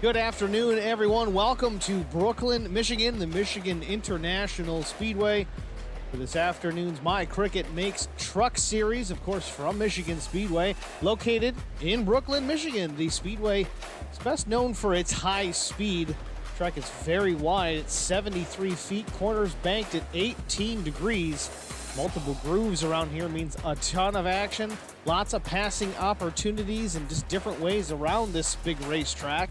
Good afternoon, everyone. Welcome to Brooklyn, Michigan, the Michigan International Speedway. For this afternoon's My Cricut Makes Truck series, of course, from Michigan Speedway, located in Brooklyn, Michigan. The Speedway is best known for its high speed. The track is very wide. It's 73 feet, corners banked at 18 degrees. Multiple grooves around here means a ton of action, lots of passing opportunities, and just different ways around this big racetrack.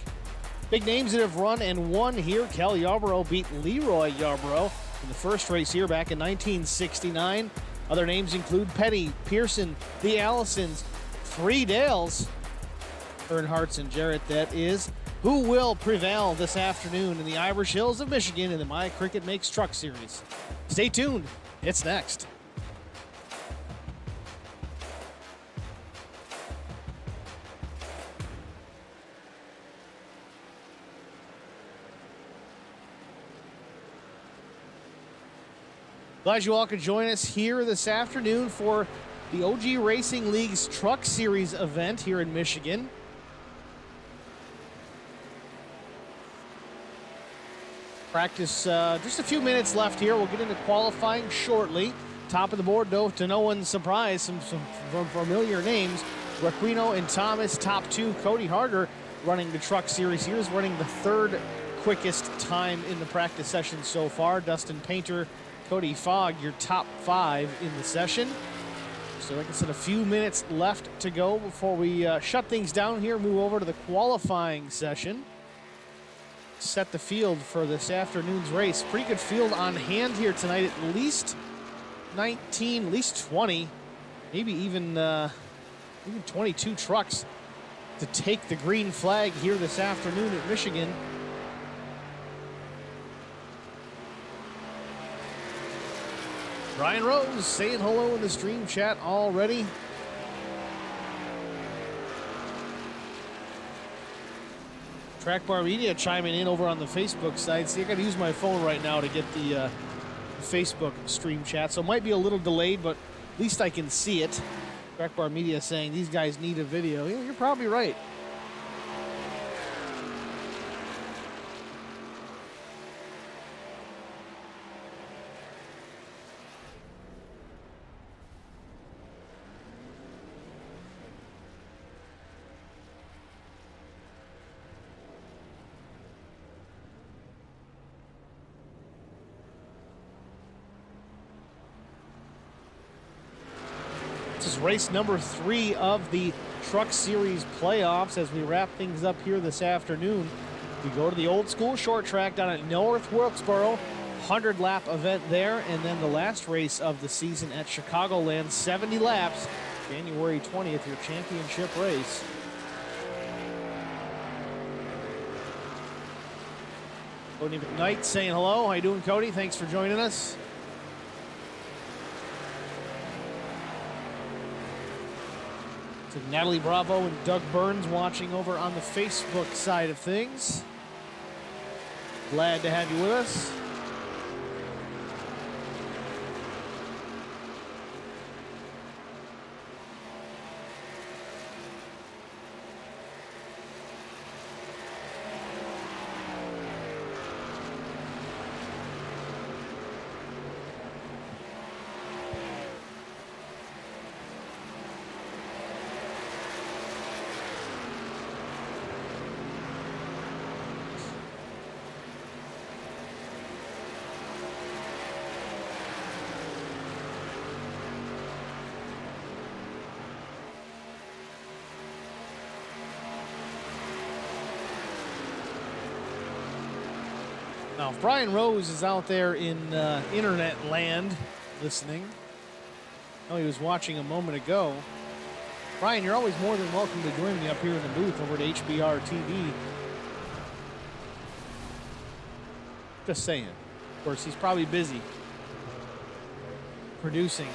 Big names that have run and won here. Cal Yarborough beat Leroy Yarborough in the first race here back in 1969. Other names include Petty, Pearson, the Allisons, Three Dales, Earnhardt's and Jarrett, that is. Who will prevail this afternoon in the Irish Hills of Michigan in the My Cricut Makes Truck series? Stay tuned. It's next. Glad you all could join us here this afternoon for the OG Racing League's Truck Series event here in Michigan. Practice just a few minutes left here. We'll get into qualifying shortly. Top of the board, though, to no one's surprise, some familiar names. Raquino and Thomas, top two. Cody Harder running the Truck Series here is running the third quickest time in the practice session so far. Dustin Painter, Cody Fogg, your top five in the session. So like I said, a few minutes left to go before we shut things down here, move over to the qualifying session. Set the field for this afternoon's race. Pretty good field on hand here tonight, at least 19, at least 20, maybe even 22 trucks to take the green flag here this afternoon at Michigan. Brian Rose saying hello in the stream chat already. Track Bar Media chiming in over on the Facebook side. See, I got to use my phone right now to get the Facebook stream chat, so it might be a little delayed, but at least I can see it. Track Bar Media saying these guys need a video. Yeah, you're probably right. This is race number 3 of the Truck Series playoffs as we wrap things up here this afternoon. We go to the old school short track down at North Wilkesboro, 100-lap event there, and then the last race of the season at Chicagoland, 70 laps, January 20th, your championship race. Cody McKnight saying hello. How you doing, Cody? Thanks for joining us. So Natalie Bravo and Doug Burns watching over on the Facebook side of things. Glad to have you with us. Now, if Brian Rose is out there in internet land listening, I know he was watching a moment ago. Brian, you're always more than welcome to join me up here in the booth over at HBR TV. Just saying. Of course, he's probably busy producing.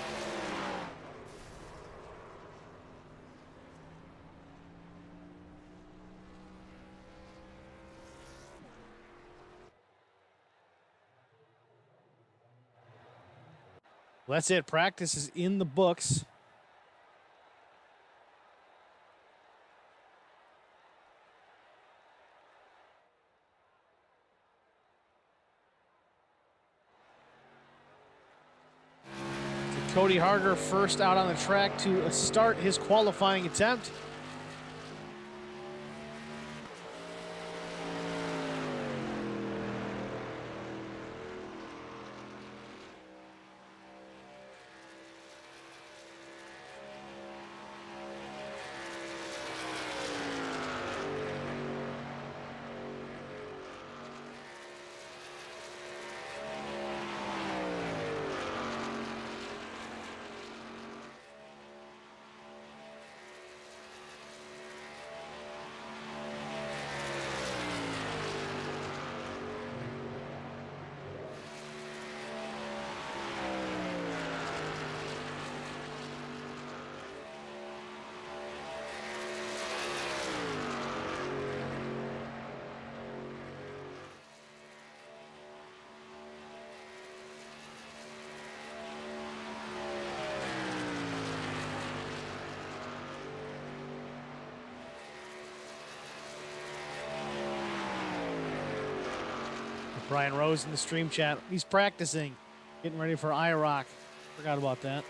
Well, that's it. Practice is in the books. Cody Harger first out on the track to start his qualifying attempt. Brian Rose in the stream chat. He's practicing, getting ready for IROC. Forgot about that.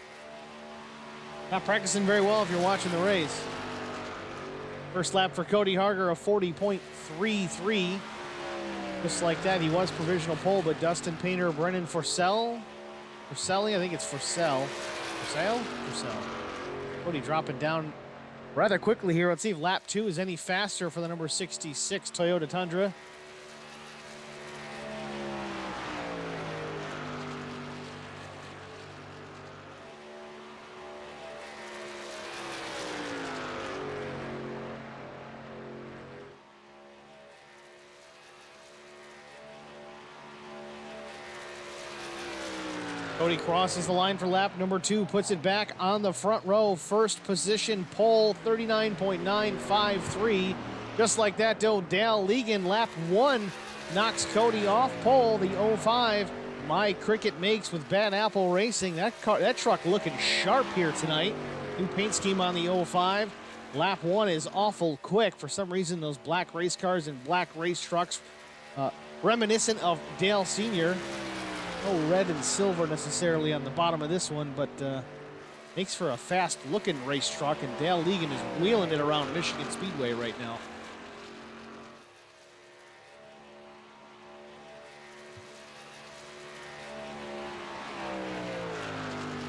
Not practicing very well if you're watching the race. First lap for Cody Harger, a 40.33. Just like that, he was provisional pole, but Dustin Painter, Brennan Forselli, I think it's Forcell. Cody dropping down rather quickly here. Let's see if lap 2 is any faster for the number 66 Toyota Tundra. Cody crosses the line for lap number 2, puts it back on the front row. First position pole, 39.953. Just like that, though, Dale Legan, lap 1, knocks Cody off pole. The 05, My Cricut makes with Bad Apple Racing. That truck looking sharp here tonight. New paint scheme on the 05. Lap 1 is awful quick. For some reason, those black race cars and black race trucks, reminiscent of Dale Sr., no red and silver necessarily on the bottom of this one, but makes for a fast-looking race truck, and Dale Legan is wheeling it around Michigan Speedway right now.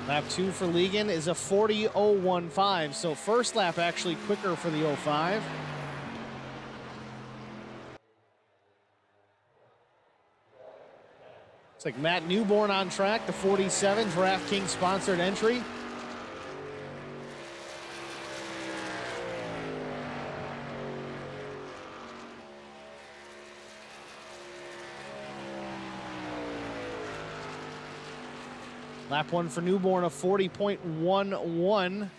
Lap 2 for Legan is a 40.015, so first lap actually quicker for the 05. It's like Matt Newborn on track, the 47 DraftKings sponsored entry. Lap 1 for Newborn, a 40.11.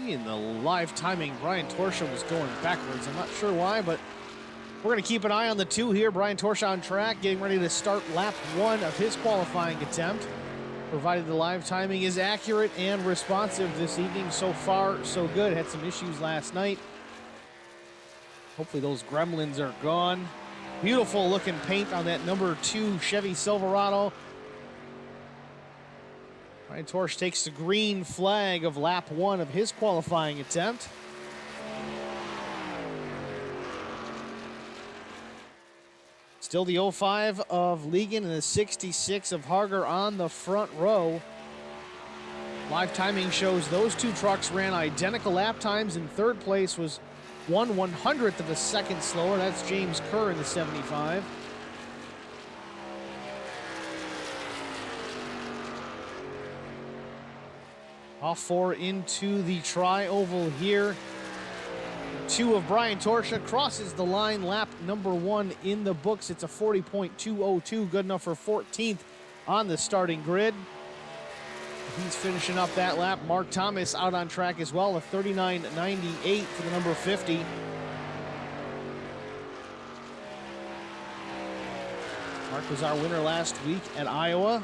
In the live timing, Brian Torsha was going backwards. I'm not sure why, but we're going to keep an eye on the 2 here. Brian Torsha on track, getting ready to start lap 1 of his qualifying attempt, provided the live timing is accurate and responsive this evening. So far, so good. Had some issues last night. Hopefully those gremlins are gone. Beautiful looking paint on that number 2 Chevy Silverado. Brian Torsch takes the green flag of lap 1 of his qualifying attempt. Still the 05 of Legan and the 66 of Harger on the front row. Live timing shows those 2 trucks ran identical lap times. In third place was 1/100th of a second slower. That's James Kerr in the 75. Off 4 into the tri-oval here. 2 of Brian Torsha crosses the line, lap number 1 in the books. It's a 40.202, good enough for 14th on the starting grid. He's finishing up that lap. Mark Thomas out on track as well, a 39.98 for the number 50. Mark was our winner last week at Iowa.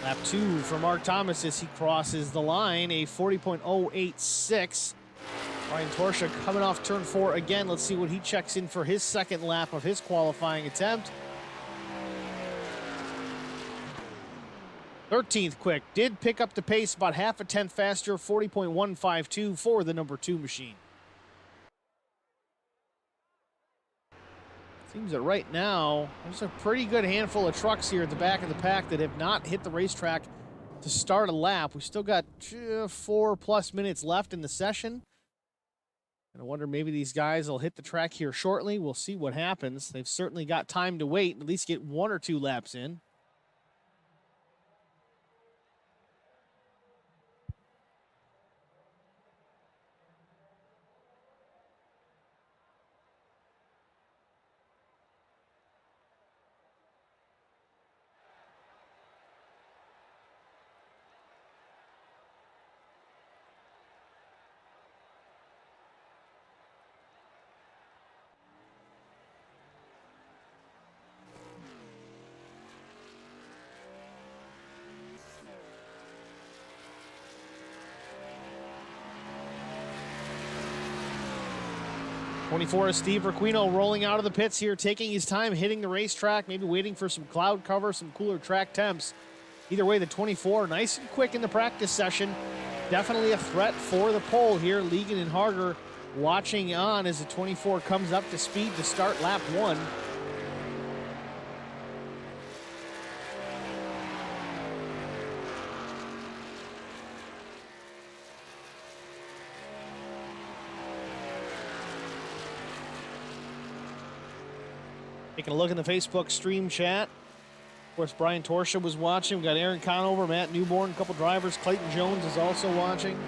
Lap 2 for Mark Thomas as he crosses the line, a 40.086. Brian Torsha coming off turn 4 again. Let's see what he checks in for his second lap of his qualifying attempt. 13th quick. Did pick up the pace about half a tenth faster, 40.152 for the number 2 machine. Seems that right now, there's a pretty good handful of trucks here at the back of the pack that have not hit the racetrack to start a lap. We still got 4+ minutes left in the session. And I wonder maybe these guys will hit the track here shortly. We'll see what happens. They've certainly got time to wait, at least get 1 or 2 laps in. '24 is Steve Requino rolling out of the pits here, taking his time, hitting the racetrack, maybe waiting for some cloud cover, some cooler track temps. Either way, the 24, nice and quick in the practice session. Definitely a threat for the pole here. Ligon and Harger watching on as the 24 comes up to speed to start lap 1. Taking a look in the Facebook stream chat. Of course, Brian Torsha was watching. We got Aaron Conover, Matt Newborn, a couple drivers. Clayton Jones is also watching.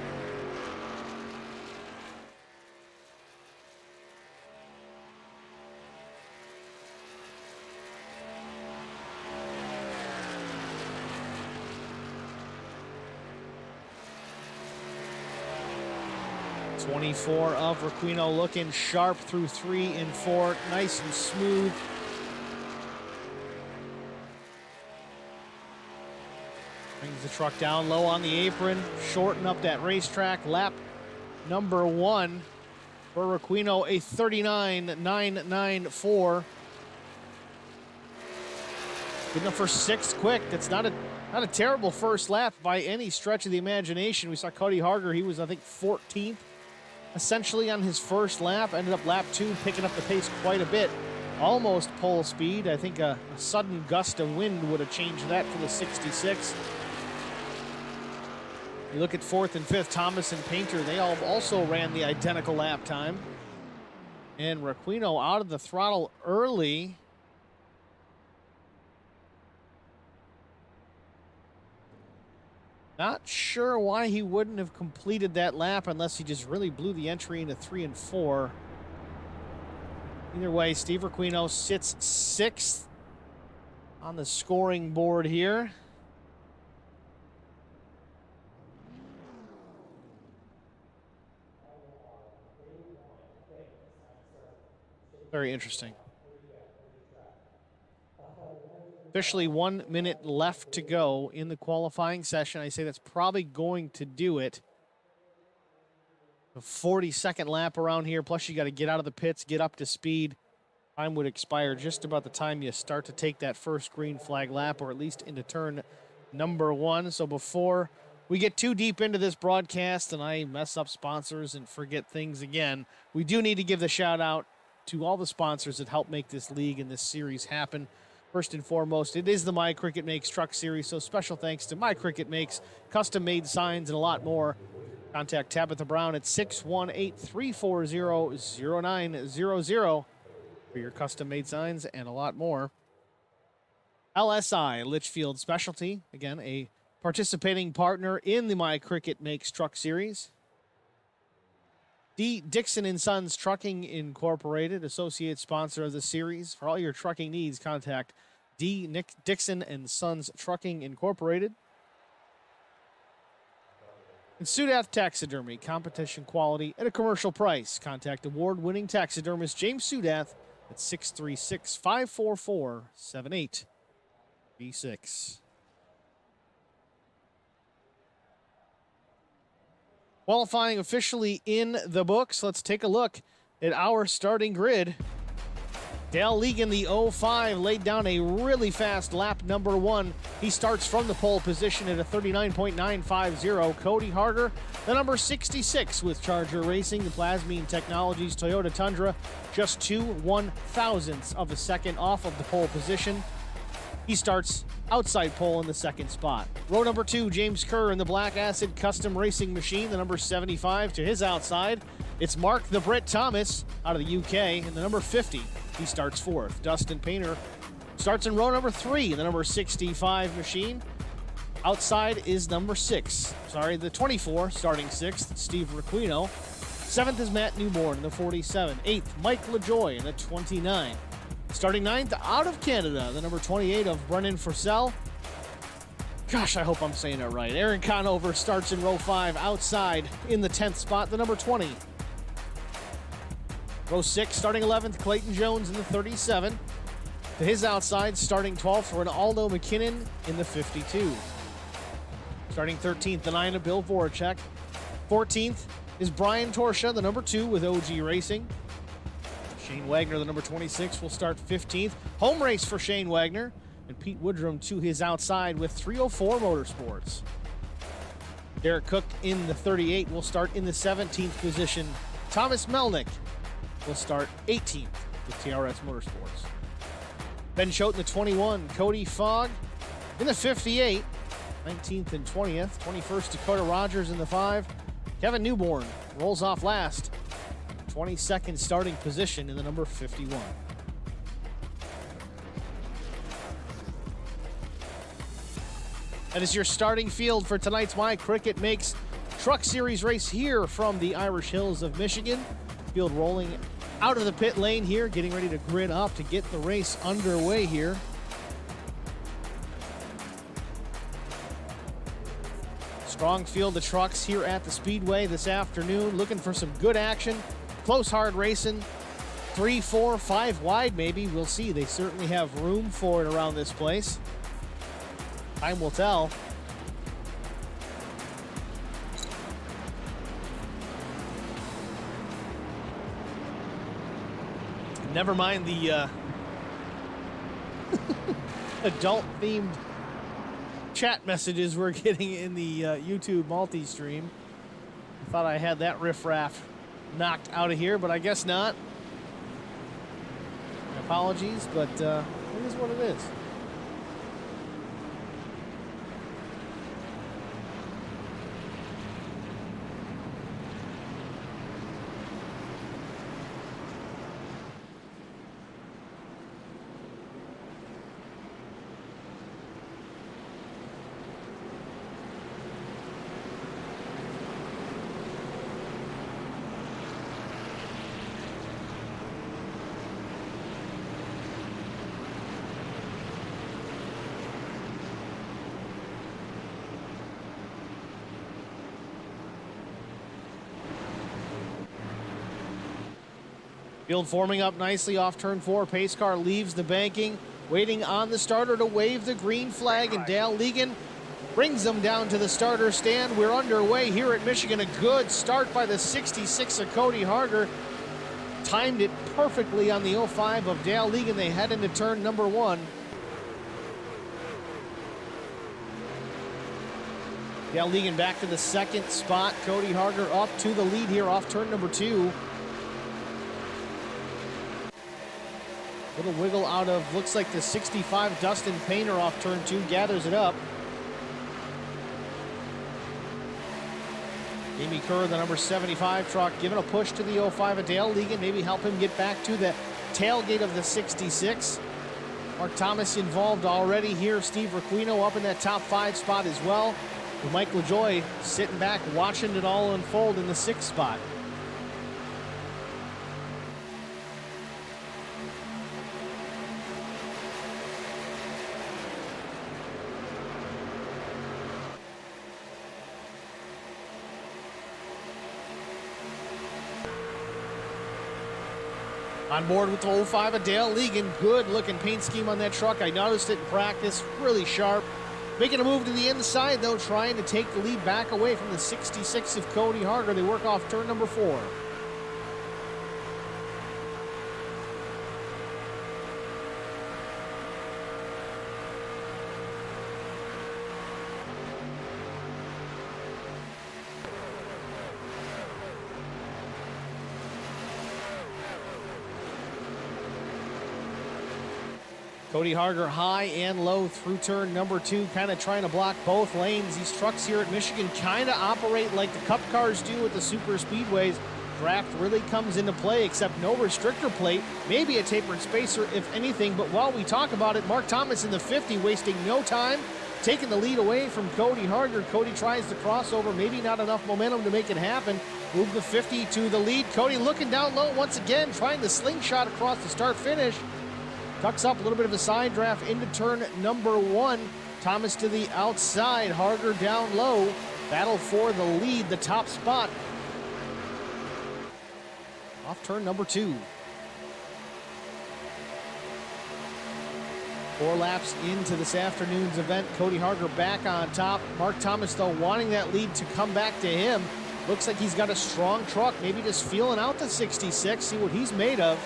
'24 of Requino looking sharp through 3 and 4. Nice and smooth. Brings the truck down low on the apron, shorten up that racetrack. Lap number 1 for Requino, a 39.994. Good enough for 6th quick. That's not a terrible first lap by any stretch of the imagination. We saw Cody Harger, he was, I think, 14th essentially on his first lap. Ended up lap 2 picking up the pace quite a bit. Almost pole speed. I think a sudden gust of wind would have changed that for the 66. You look at 4th and 5th, Thomas and Painter, they all also ran the identical lap time. And Requino out of the throttle early. Not sure why he wouldn't have completed that lap unless he just really blew the entry into 3 and 4. Either way, Steve Requino sits 6th on the scoring board here. Very interesting. Officially 1 minute left to go in the qualifying session. I say that's probably going to do it. A 42nd lap around here, plus you got to get out of the pits, get up to speed. Time would expire just about the time you start to take that first green flag lap, or at least into turn number 1. So before we get too deep into this broadcast and I mess up sponsors and forget things again, we do need to give the shout out to all the sponsors that help make this league and this series happen. First and foremost, it is the My Cricut Makes Truck Series, so special thanks to My Cricut Makes, custom-made signs, and a lot more. Contact Tabitha Brown at 618-340-0900 for your custom-made signs and a lot more. LSI, Litchfield Specialty, again, a participating partner in the My Cricut Makes Truck Series. D. Dixon & Sons Trucking Incorporated, associate sponsor of the series. For all your trucking needs, contact D. Dixon & Sons Trucking Incorporated. And Sudath Taxidermy, competition quality at a commercial price. Contact award-winning taxidermist James Sudath at 636-544-7836. Qualifying officially in the books. Let's take a look at our starting grid. Dale Legan, the 05, laid down a really fast lap number 1. He starts from the pole position at a 39.950. Cody Harger, the number 66 with Charger Racing, the Plasmine Technologies Toyota Tundra, just 2/1,000ths of a second off of the pole position. He starts outside pole in the second spot. Row number 2, James Kerr in the Black Acid Custom Racing Machine, the number 75 to his outside. It's Mark the Brit Thomas out of the UK, and the number 50. He starts 4th. Dustin Painter starts in row number 3, the number 65 machine. Outside is number 6. The 24, starting 6th, Steve Requino. 7th is Matt Newborn in the 47. 8th, Mike LaJoy in the 29. Starting 9th, out of Canada, the number 28 of Brennan Forsell. Gosh, I hope I'm saying it right. Aaron Conover starts in row 5, outside in the 10th spot, the number 20. Row 6, starting 11th, Clayton Jones in the 37. To his outside, starting 12th, Ronaldo McKinnon in the 52. Starting 13th, the 9 of Bill Voracek. 14th is Brian Torsha, the number 2 with OG Racing. Shane Wagner, the number 26, will start 15th. Home race for Shane Wagner. And Pete Woodrum to his outside with 304 Motorsports. Derek Cook in the 38 will start in the 17th position. Thomas Melnick will start 18th with TRS Motorsports. Ben Choate in the 21. Cody Fogg in the 58. 19th and 20th. 21st, Dakota Rogers in the 5. Kevin Newborn rolls off last. 22nd starting position in the number 51. That is your starting field for tonight's My Cricket Makes Truck Series race here from the Irish Hills of Michigan. Field rolling out of the pit lane here, getting ready to grid up to get the race underway here. Strong field of trucks here at the Speedway this afternoon, looking for some good action. Close, hard racing. 3, 4, 5 wide maybe. We'll see. They certainly have room for it around this place. Time will tell. Never mind the adult-themed chat messages we're getting in the YouTube multi-stream. I thought I had that riffraff knocked out of here, but I guess not. Apologies, but it is what it is. Field forming up nicely off turn 4. Pace car leaves the banking, waiting on the starter to wave the green flag, and Dale Legan brings them down to the starter stand. We're underway here at Michigan. A good start by the 66 of Cody Harger. Timed it perfectly on the 05 of Dale Legan. They head into turn number 1. Dale Legan back to the second spot. Cody Harger up to the lead here off turn number 2. Little wiggle out of, looks like the 65 Dustin Painter off turn 2, gathers it up. Jamie Kerr, the number 75 truck, giving a push to the 05 of Dale Legan, maybe help him get back to the tailgate of the 66. Mark Thomas involved already here. Steve Requino up in that top 5 spot as well. With Mike LaJoy sitting back, watching it all unfold in the 6th spot. On board with the 05 of Dale Legan. Good looking paint scheme on that truck. I noticed it in practice. Really sharp. Making a move to the inside, though, trying to take the lead back away from the 66 of Cody Harger. They work off turn number 4. Cody Harger high and low through turn number 2, kind of trying to block both lanes. These trucks here at Michigan kind of operate like the Cup cars do at the super speedways. Draft really comes into play, except no restrictor plate, maybe a tapered spacer if anything. But while we talk about it, Mark Thomas in the 50 wasting no time, taking the lead away from Cody Harger. Cody tries the crossover, maybe not enough momentum to make it happen. Move the 50 to the lead. Cody looking down low once again, trying the slingshot across the start-finish. Tucks up a little bit of a side draft into turn number 1. Thomas to the outside, Harger down low. Battle for the lead, the top spot. Off turn number 2. 4 laps into this afternoon's event. Cody Harger back on top. Mark Thomas, though, wanting that lead to come back to him. Looks like he's got a strong truck, maybe just feeling out the 66, see what he's made of.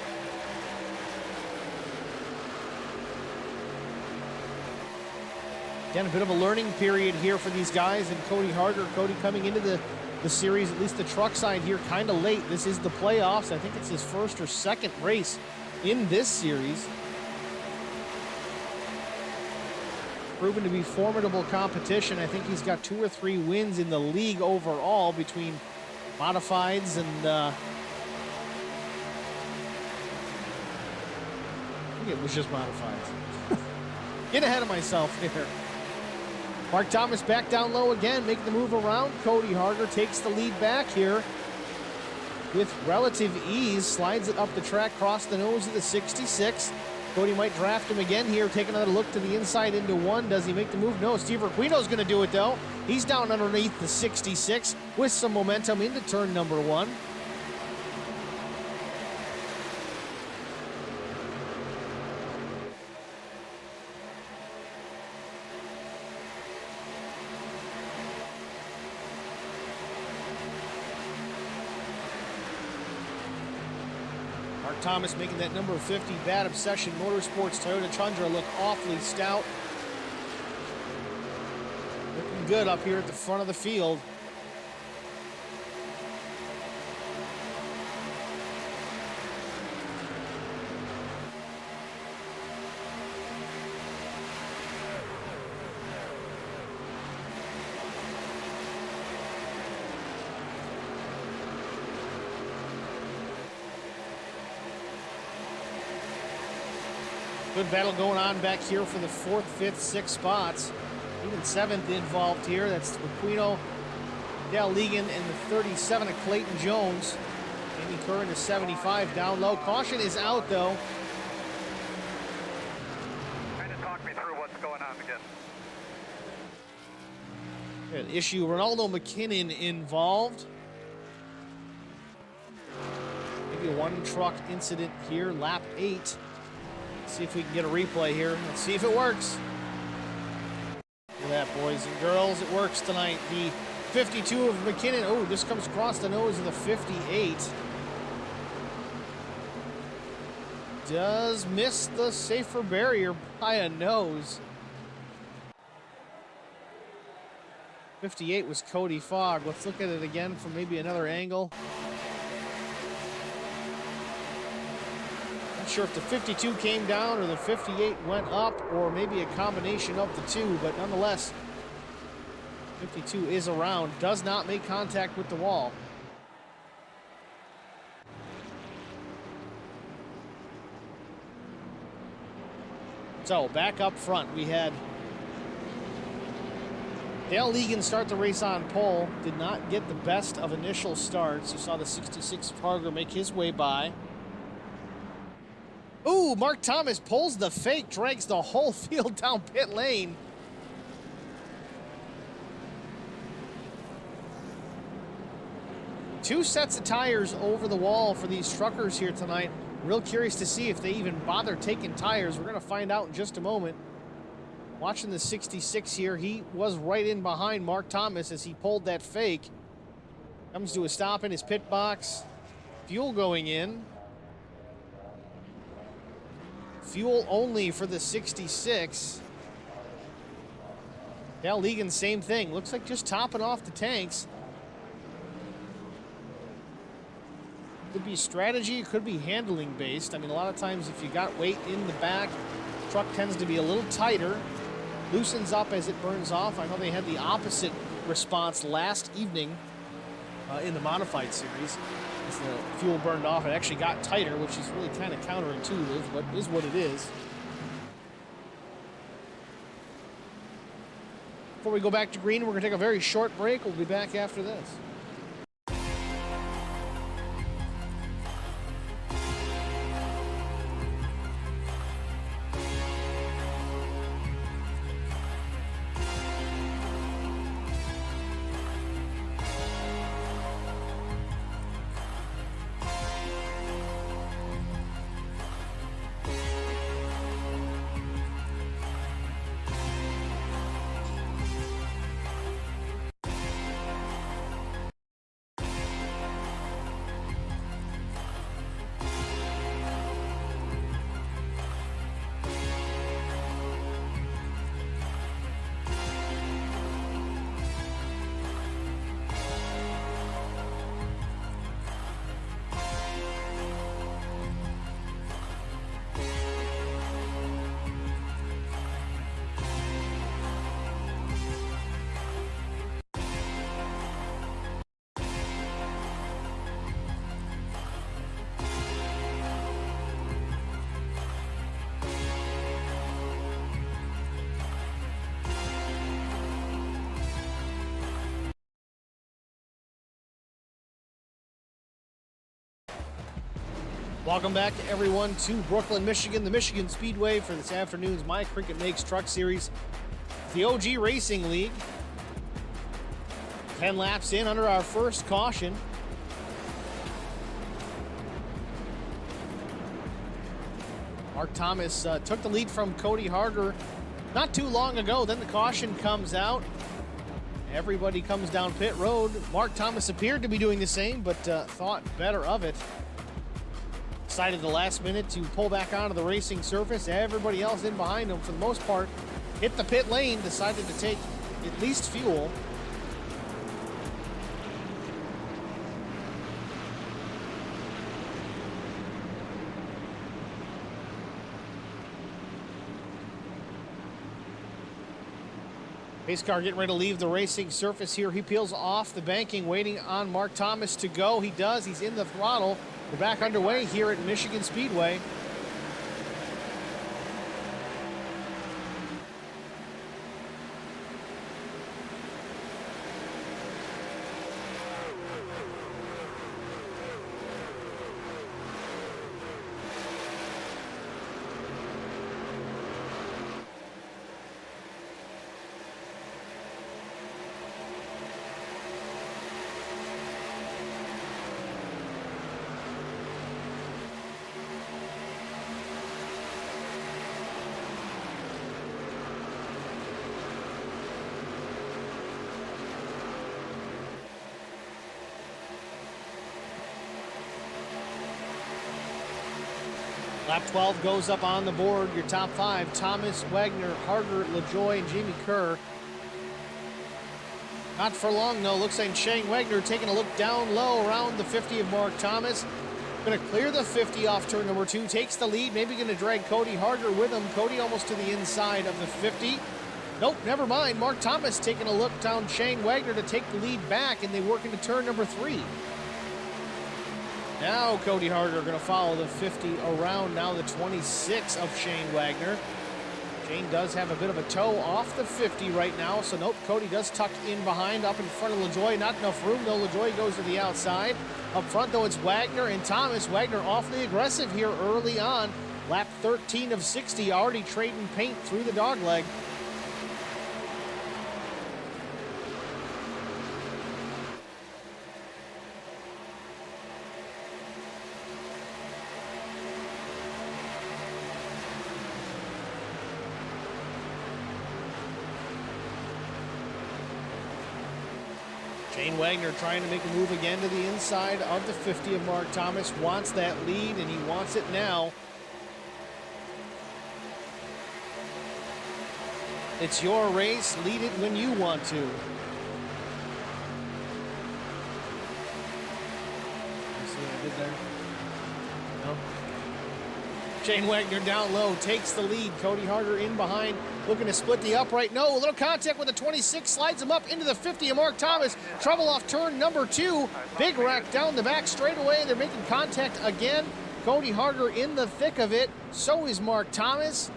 Again, a bit of a learning period here for these guys and Cody Harger. Cody coming into the series, at least the truck side here, kind of late. This is the playoffs. I think it's his first or second race in this series. Proven to be formidable competition. I think he's got 2 or 3 wins in the league overall between modifieds and I think it was just modifieds. Get ahead of myself here. Mark Thomas back down low again, making the move around. Cody Harger takes the lead back here with relative ease, slides it up the track, across the nose of the 66. Cody might draft him again here, take another look to the inside into 1. Does he make the move? No, Steve Requino's going to do it, though. He's down underneath the 66 with some momentum into turn number 1. Thomas making that number 50 Bad Obsession Motorsports Toyota Tundra look awfully stout. Looking good up here at the front of the field. Good battle going on back here for the 4th, 5th, 6th spots. Even 7th involved here. That's Requino, Dale Legan, and the 37 of Clayton Jones. Andy Kerr in the 75 down low. Caution is out, though. Kind of talk me through what's going on again. An issue. Ronaldo McKinnon involved. Maybe a 1-truck incident here, lap 8. See if we can get a replay here. Let's see if it works. Look at that, boys and girls. It works tonight. The 52 of McKinnon. Oh, this comes across the nose of the 58. Does miss the safer barrier by a nose. 58 was Cody Fogg. Let's look at it again from maybe another angle. Not sure if the 52 came down or the 58 went up, or maybe a combination of the two, but nonetheless, 52 is around, does not make contact with the wall. So back up front, we had Dale Legan start the race on pole. Did not get the best of initial starts. You saw the 66 of Harger make his way by. Ooh, Mark Thomas pulls the fake, drags the whole field down pit lane. Two sets of tires over the wall for these truckers here tonight. Real curious to see if they even bother taking tires. We're going to find out in just a moment. Watching the 66 here, he was right in behind Mark Thomas as he pulled that fake. Comes to a stop in his pit box. Fuel going in. Fuel only for the 66. Cal Egan, same thing. Looks like just topping off the tanks. Could be strategy, it could be handling based. I mean, a lot of times if you got weight in the back, the truck tends to be a little tighter, loosens up as it burns off. I know they had the opposite response last evening in the modified series. As the fuel burned off, it actually got tighter, which is really kind of counterintuitive, but is what it is. Before we go back to green, we're going to take a very short break. We'll be back after this. Welcome back, everyone, to Brooklyn, Michigan, the Michigan Speedway for this afternoon's My Cricut Makes Truck Series, the OG Racing League. 10 laps in under our first caution. Mark Thomas took the lead from Cody Harger not too long ago. Then the caution comes out. Everybody comes down pit road. Mark Thomas appeared to be doing the same, but thought better of it. Decided at the last minute to pull back onto the racing surface. Everybody else in behind him, for the most part, hit the pit lane, decided to take at least fuel. Pace car getting ready to leave the racing surface here. He peels off the banking, waiting on Mark Thomas to go. He does. He's in the throttle. We're back underway here at Michigan Speedway. Lap 12 goes up on the board. Your top five: Thomas, Wagner, Harger, LaJoie, and Jamie Kerr. Not for long, though. Looks like Shane Wagner taking a look down low around the 50 of Mark Thomas. Going to clear the 50 off turn number 2. Takes the lead. Maybe going to drag Cody Harger with him. Cody almost to the inside of the 50. Nope, never mind. Mark Thomas taking a look down Shane Wagner to take the lead back, and they work into turn number 3. Now Cody Harger going to follow the 50 around now the 26 of Shane Wagner. Shane does have a bit of a toe off the 50 right now, so nope, Cody does tuck in behind up in front of LaJoie. Not enough room, though. LaJoie goes to the outside. Up front, though, it's Wagner and Thomas. Wagner awfully aggressive here early on. Lap 13 of 60, already trading paint through the dogleg. Shane Wagner trying to make a move again to the inside of the 50 of Mark Thomas. Wants that lead, and he wants it now. It's your race. Lead it when you want to. See what I did there? No. Shane Wagner down low, takes the lead. Cody Harder in behind, looking to split the upright. No, a little contact with the 26, slides him up into the 50 of Mark Thomas. Trouble off turn number 2. Big rack down the back straightaway. They're making contact again. Cody Harder in the thick of it. So is Mark Thomas.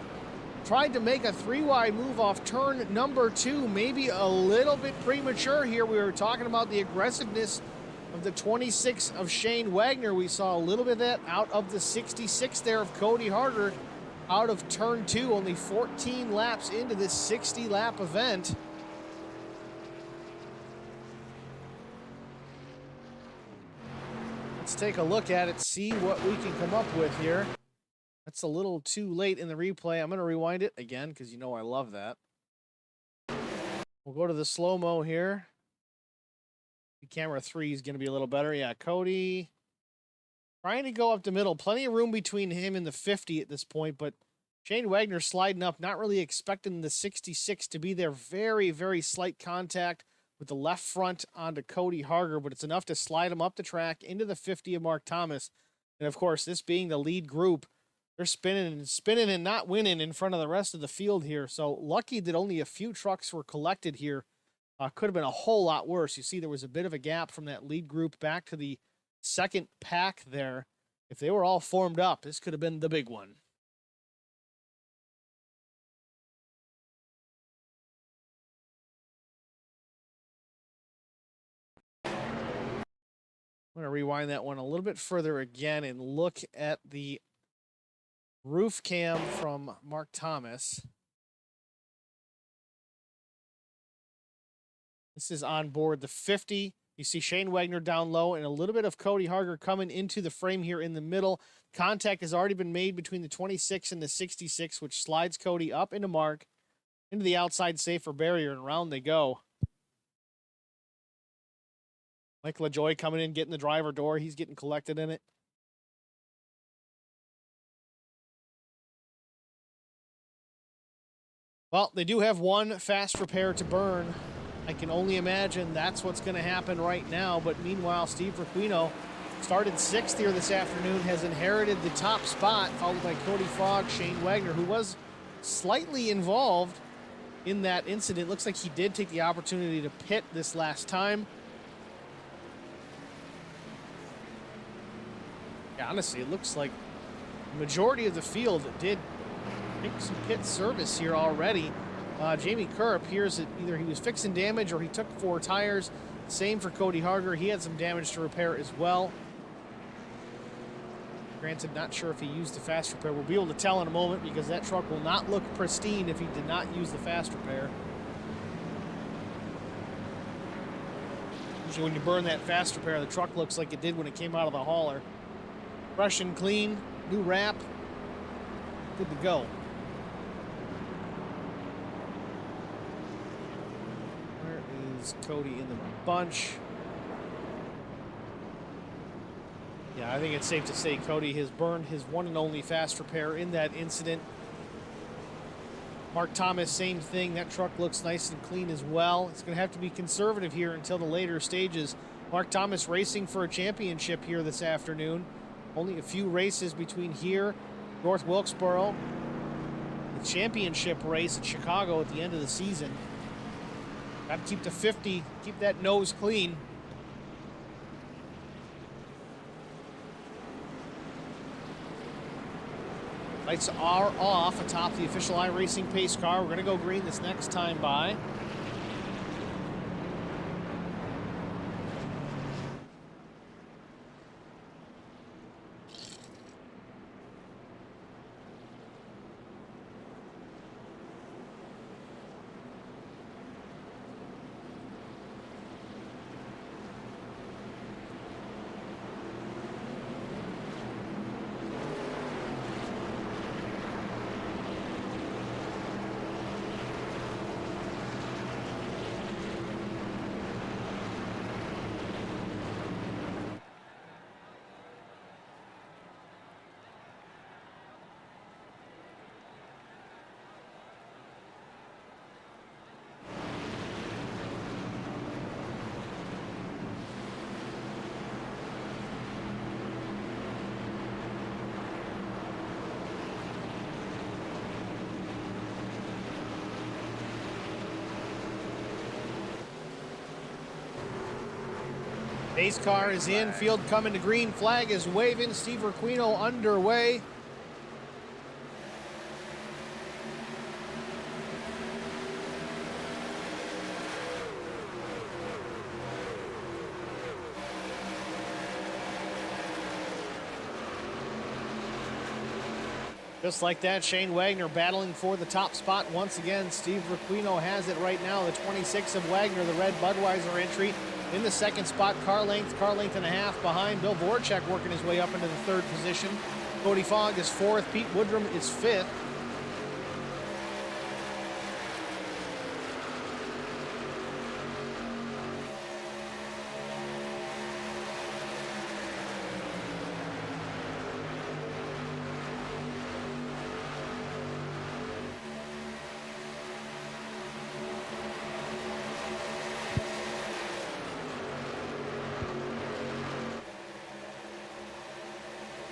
Tried to make a 3-wide move off turn number 2. Maybe a little bit premature here. We were talking about the aggressiveness of the 26 of Shane Wagner. We saw a little bit of that out of the 66 there of Cody Harder out of turn 2. Only 14 laps into this 60-lap event. Let's take a look at it, see what we can come up with here. That's a little too late in the replay. I'm going to rewind it again because you know I love that. We'll go to the slow-mo here. Camera 3 is going to be a little better. Yeah, Cody trying to go up the middle. Plenty of room between him and the 50 at this point, but Shane Wagner sliding up, not really expecting the 66 to be there. Very, very slight contact with the left front onto Cody Harder, but it's enough to slide him up the track into the 50 of Mark Thomas. And, of course, this being the lead group, they're spinning and not winning in front of the rest of the field here. So lucky that only a few trucks were collected here. Could have been a whole lot worse. You see there was a bit of a gap from that lead group back to the second pack there. If they were all formed up, this could have been the big one. I'm going to rewind that one a little bit further again and look at the roof cam from Mark Thomas. This is on board the 50. You see Shane Wagner down low and a little bit of Cody Harder coming into the frame here in the middle. Contact has already been made between the 26 and the 66, which slides Cody up into Mark, into the outside safer barrier, and around they go. Mike LaJoy coming in, getting the driver door. He's getting collected in it. Well, they do have one fast repair to burn. I can only imagine that's what's going to happen right now. But meanwhile, Steve Requino started 6th here this afternoon, has inherited the top spot, followed by Cody Fogg, Shane Wagner, who was slightly involved in that incident. Looks like he did take the opportunity to pit this last time. Yeah, honestly, it looks like the majority of the field did make some pit service here already. Jamie Kerr appears that either he was fixing damage or he took 4 tires. Same for Cody Harder. He had some damage to repair as well. Granted, not sure if he used the fast repair. We'll be able to tell in a moment because that truck will not look pristine if he did not use the fast repair. Usually when you burn that fast repair, the truck looks like it did when it came out of the hauler. Fresh and clean, new wrap, good to go. Cody in the bunch. Yeah, I think it's safe to say Cody has burned his one and only fast repair in that incident. Mark Thomas, same thing. That truck looks nice and clean as well. It's going to have to be conservative here until the later stages. Mark Thomas racing for a championship here this afternoon. Only a few races between here, North Wilkesboro, the championship race at Chicago at the end of the season. Got to keep the 50, keep that nose clean. Lights are off atop the official iRacing pace car. We're going to go green this next time by. Pace car is in, field coming to green, flag is waving, Steve Requino underway. Just like that, Shane Wagner battling for the top spot once again. Steve Requino has it right now. The 26 of Wagner, the red Budweiser entry, in the second spot. Car length and a half behind. Bill Voracek working his way up into the third position. Cody Fogg is fourth. Pete Woodrum is fifth.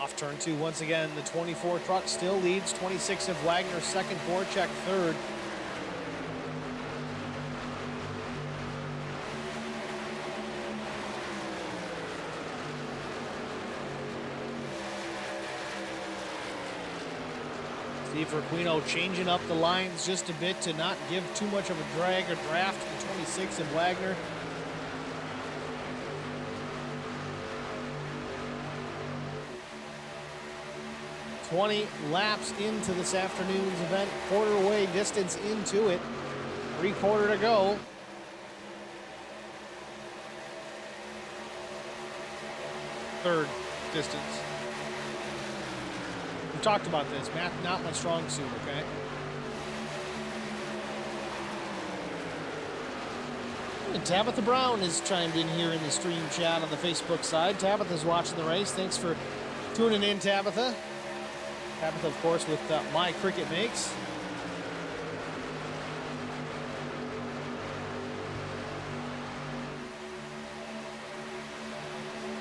Off turn two once again, the 24 truck still leads. 26 of Wagner second, Voracek third. Steve Requino changing up the lines just a bit to not give too much of a drag or draft to the 26 of Wagner. $20 laps into this afternoon's event, quarter-way distance into it, three-quarter to go. Third distance. We've talked about this. Math not my strong suit, okay? And Tabitha Brown has chimed in here in the stream chat on the Facebook side. Tabitha's watching the race. Thanks for tuning in, Tabitha. Tabitha, of course, with My Cricut Makes.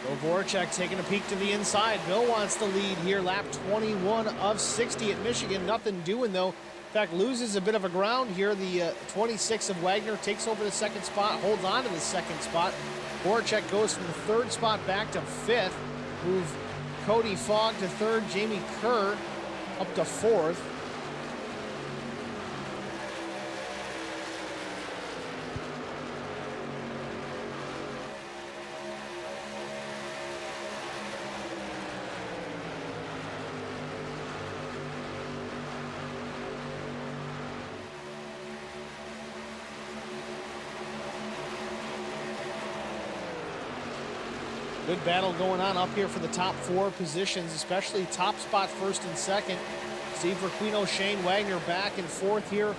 Bill Voracek taking a peek to the inside. Bill wants the lead here. Lap 21 of 60 at Michigan. Nothing doing, though. In fact, loses a bit of a ground here. The 26 of Wagner takes over the second spot, holds on to the second spot. Voracek goes from the third spot back to fifth. Move Cody Fogg to third, Jamie Kerr up to fourth. Good battle going on up here for the top four positions, especially top spot first and second. Steve Requino, Shane Wagner back and forth here.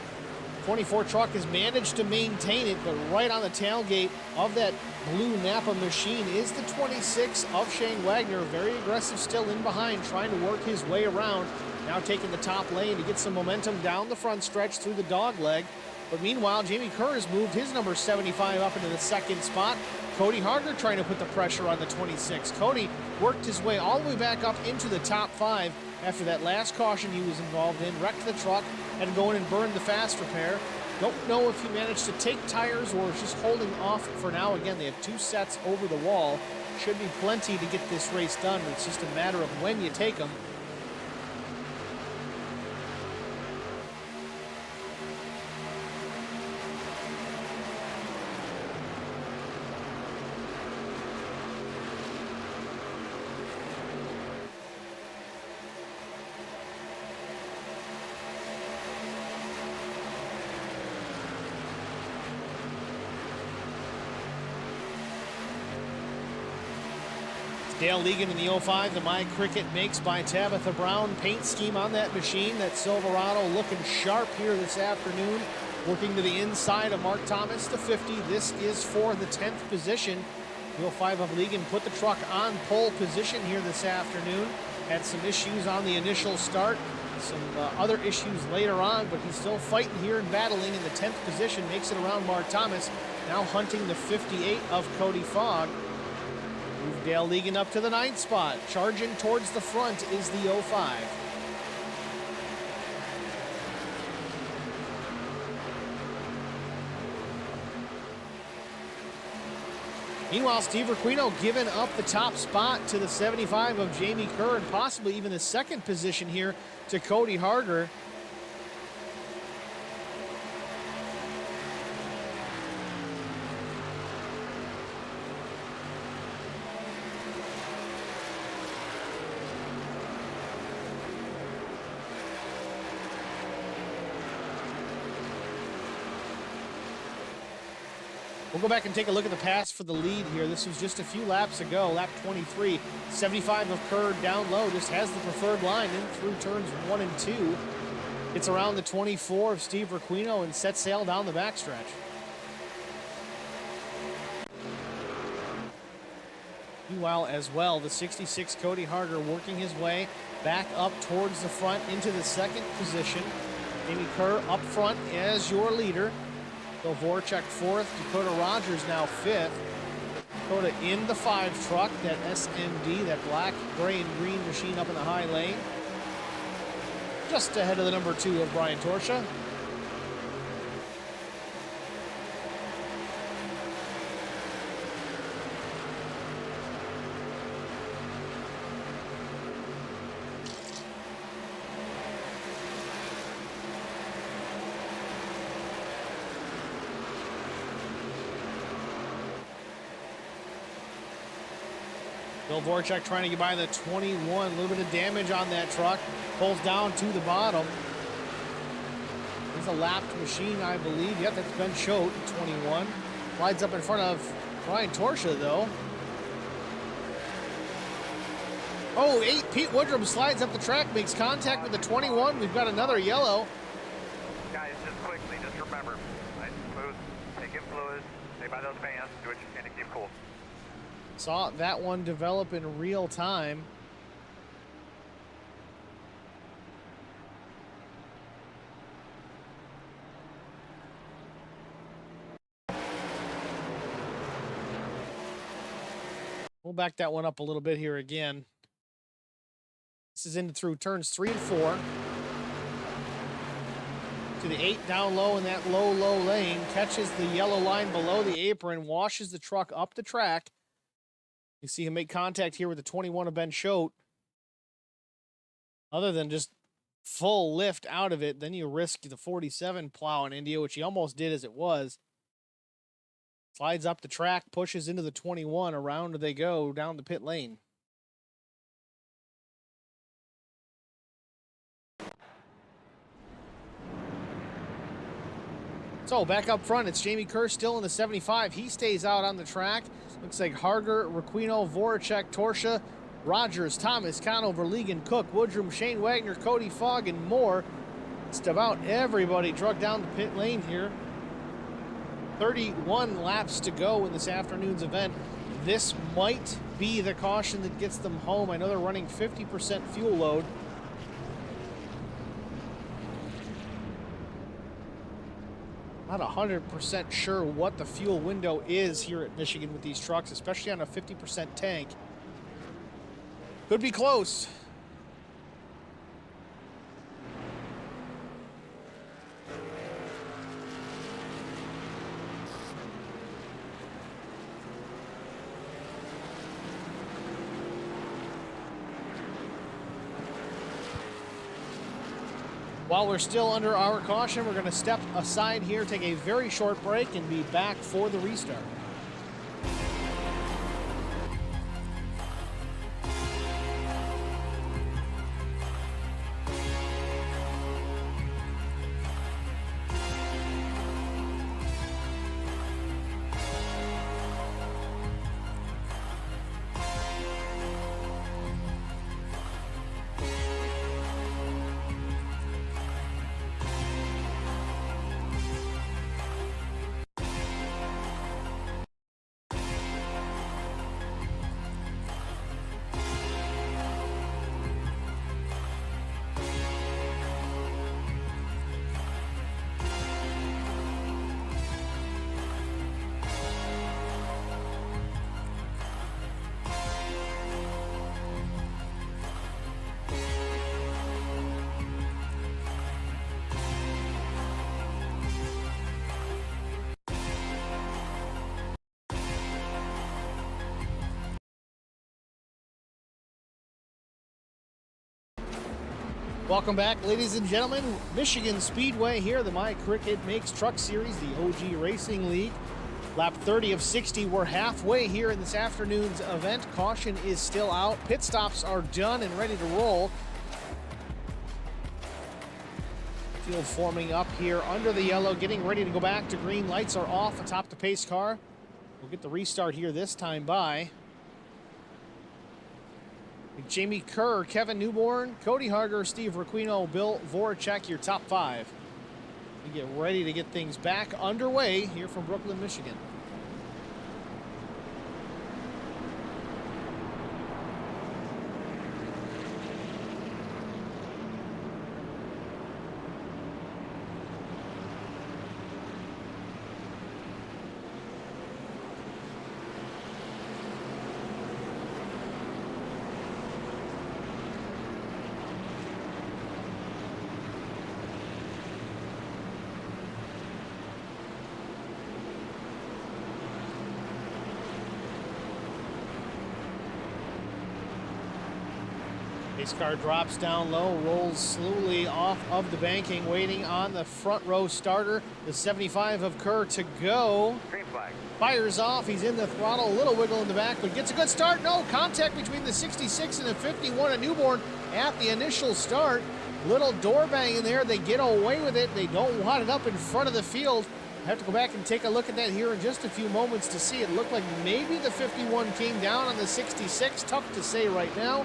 24 truck has managed to maintain it, but right on the tailgate of that blue Napa machine is the 26 of Shane Wagner. Very aggressive still in behind, trying to work his way around. Now taking the top lane to get some momentum down the front stretch through the dog leg. But meanwhile, Jamie Kerr has moved his number 75 up into the second spot. Cody Harger trying to put the pressure on the 26. Cody worked his way all the way back up into the top five after that last caution he was involved in. Wrecked the truck, had to go in and burn the fast repair. Don't know if he managed to take tires or is just holding off for now. Again, they have two sets over the wall. Should be plenty to get this race done. It's just a matter of when you take them. Dale Legan in the 05, the My Cricut Makes by Tabitha Brown. Paint scheme on that machine. That Silverado looking sharp here this afternoon. Working to the inside of Mark Thomas, the 50. This is for the 10th position. The 05 of Legan put the truck on pole position here this afternoon. Had some issues on the initial start. Some other issues later on, but he's still fighting here and battling in the 10th position. Makes it around Mark Thomas. Now hunting the 58 of Cody Fogg. Move Dale Legan up to the 9th spot. Charging towards the front is the 05. Meanwhile, Steve Requino giving up the top spot to the 75 of Jamie Kerr and possibly even the second position here to Cody Harger. We'll go back and take a look at the pass for the lead here. This was just a few laps ago, lap 23. 75 of Kerr down low, just has the preferred line in through turns 1 and 2. It's around the 24 of Steve Requino and sets sail down the backstretch. Meanwhile, as well, the 66 Cody Harger working his way back up towards the front into the second position. Jamie Kerr up front as your leader. Bill Voracek fourth, Dakota Rogers now fifth. Dakota in the 5 truck, that SMD, that black, gray, and green machine up in the high lane. Just ahead of the number 2 of Brian Torsha. Bill Voracek trying to get by the 21. A little bit of damage on that truck. Pulls down to the bottom. It's a lapped machine, I believe. Yep, that's Ben Choate, 21. Slides up in front of Brian Torsha, though. Oh, 8, Pete Woodrum slides up the track, makes contact with the 21. We've got another yellow. Guys, just quickly, just remember, nice and smooth, take in fluid, stay by those fans, do what you can to keep cool. Saw that one develop in real time. We'll back that one up a little bit here again. This is in through turns 3 and 4. To the 8 down low in that low lane. Catches the yellow line below the apron. Washes the truck up the track. You see him make contact here with the 21 of Ben Choate. Other than just full lift out of it, then you risk the 47 plowing India, which he almost did as it was. Slides up the track, pushes into the 21. Around they go down the pit lane. So back up front, it's Jamie Kerr still in the 75. He stays out on the track. Looks like Harger, Requino, Voracek, Torsha, Rogers, Thomas, Conover, Legan, Cook, Woodrum, Shane Wagner, Cody Fogg, and more. Just about everybody drug down the pit lane here. 31 laps to go in this afternoon's event. This might be the caution that gets them home. I know they're running 50% fuel load. Not 100% sure what the fuel window is here at Michigan with these trucks, especially on a 50% tank. Could be close. While we're still under our caution, we're going to step aside here, take a very short break, and be back for the restart. Welcome back, ladies and gentlemen. Michigan Speedway here, the My Cricket Makes Truck Series, the OG Racing League. Lap 30 of 60. We're halfway here in this afternoon's event. Caution is still out. Pit stops are done and ready to roll. Field forming up here under the yellow, getting ready to go back to green. Lights are off atop the pace car. We'll get the restart here this time by Jamie Kerr, Kevin Newborn, Cody Harger, Steve Requino, Bill Voracek, your top five. We get ready to get things back underway here from Brooklyn, Michigan. Pace car drops down low, rolls slowly off of the banking, waiting on the front row starter. The 75 of Kerr to go. Green flag. Fires off, he's in the throttle, a little wiggle in the back, but gets a good start. No, contact between the 66 and the 51 of Newborn at the initial start. Little door bang in there, they get away with it. They don't want it up in front of the field. I have to go back and take a look at that here in just a few moments to see. It looked like maybe the 51 came down on the 66. Tough to say right now.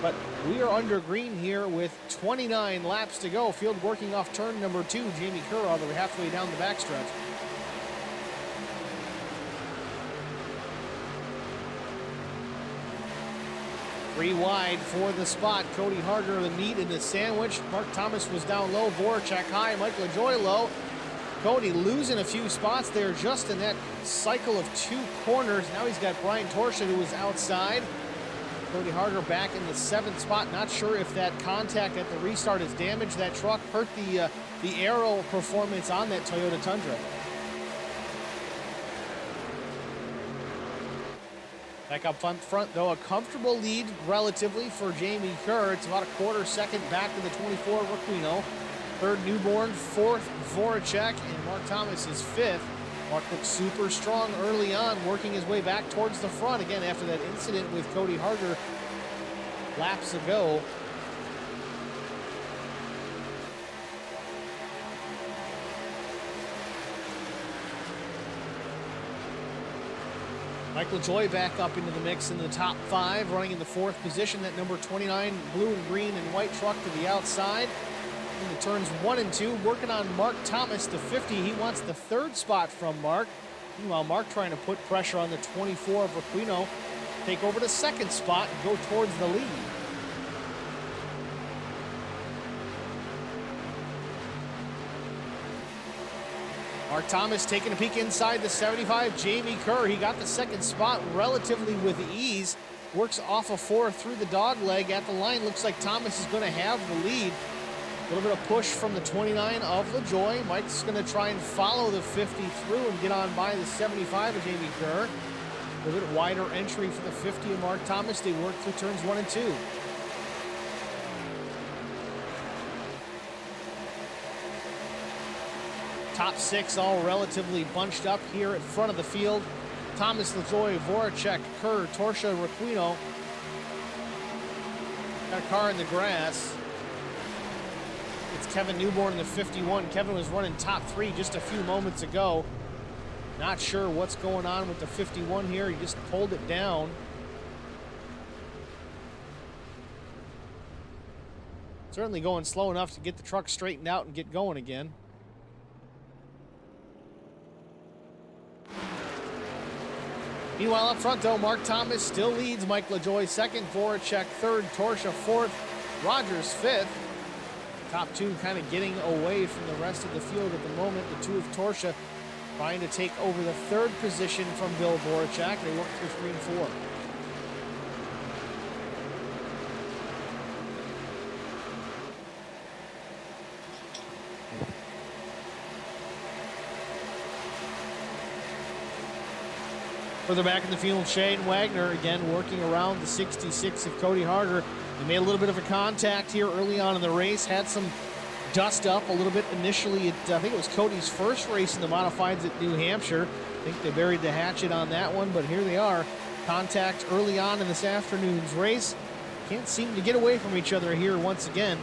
But we are under green here with 29 laps to go. Field working off turn number 2. Jamie Kerr all the way halfway down the backstretch. Three wide for the spot. Cody Harger, the meat in the sandwich. Mark Thomas was down low. Voracek high. Michael LaJoie low. Cody losing a few spots there just in that cycle of 2 corners. Now he's got Brian Torsha, who was outside. Cody Harger back in the 7th spot. Not sure if that contact at the restart has damaged that truck, hurt the aero performance on that Toyota Tundra. Back up front, though, a comfortable lead relatively for Jamie Kerr. It's about a quarter second back to the 24 Requino. 3rd Newborn, 4th Voracek, and Mark Thomas is 5th. Mark looked super strong early on, working his way back towards the front again after that incident with Cody Harger laps ago. Michael LaJoie back up into the mix in the top 5, running in the 4th position. That number 29 blue and green and white truck to the outside. In the turns 1 and 2, working on Mark Thomas, the 50. He wants the 3rd spot from Mark. Meanwhile, Mark trying to put pressure on the 24 of Requino, take over the 2nd spot and go towards the lead. Mark Thomas taking a peek inside the 75. Jamie Kerr, he got the 2nd spot relatively with ease. Works off a 4 through the dog leg at the line. Looks like Thomas is going to have the lead. A little bit of push from the 29 of LaJoie. Mike's going to try and follow the 50 through and get on by the 75 of Jamie Kerr. A little bit wider entry for the 50 of Mark Thomas. They work through turns 1 and 2. Top 6 all relatively bunched up here at front of the field. Thomas, LaJoie, Voracek, Kerr, Torsha, Requino. Got a car in the grass. It's Kevin Newborn in the 51. Kevin was running top 3 just a few moments ago. Not sure what's going on with the 51 here. He just pulled it down. Certainly going slow enough to get the truck straightened out and get going again. Meanwhile, up front, though, Mark Thomas still leads. Mike LaJoie 2nd, Voracek 3rd, Torsha 4th, Rogers 5th. Top 2 kind of getting away from the rest of the field at the moment. The 2 of Torsha trying to take over the 3rd position from Bill Voracek. They work through 3 and 4. Further back in the field, Shane Wagner again working around the 66 of Cody Harger. They made a little bit of a contact here early on in the race, had some dust up a little bit initially. I think it was Cody's first race in the modifieds at New Hampshire. I think they buried the hatchet on that one, but here they are. Contact early on in this afternoon's race. Can't seem to get away from each other here once again.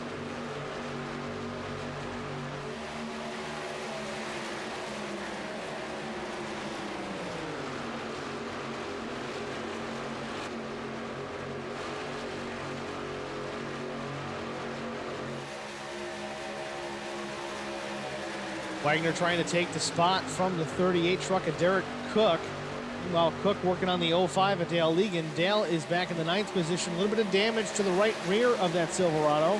Wagner trying to take the spot from the 38 truck of Derek Cook. Meanwhile, Cook working on the 05 at Dale Legan. Dale is back in the 9th position. A little bit of damage to the right rear of that Silverado.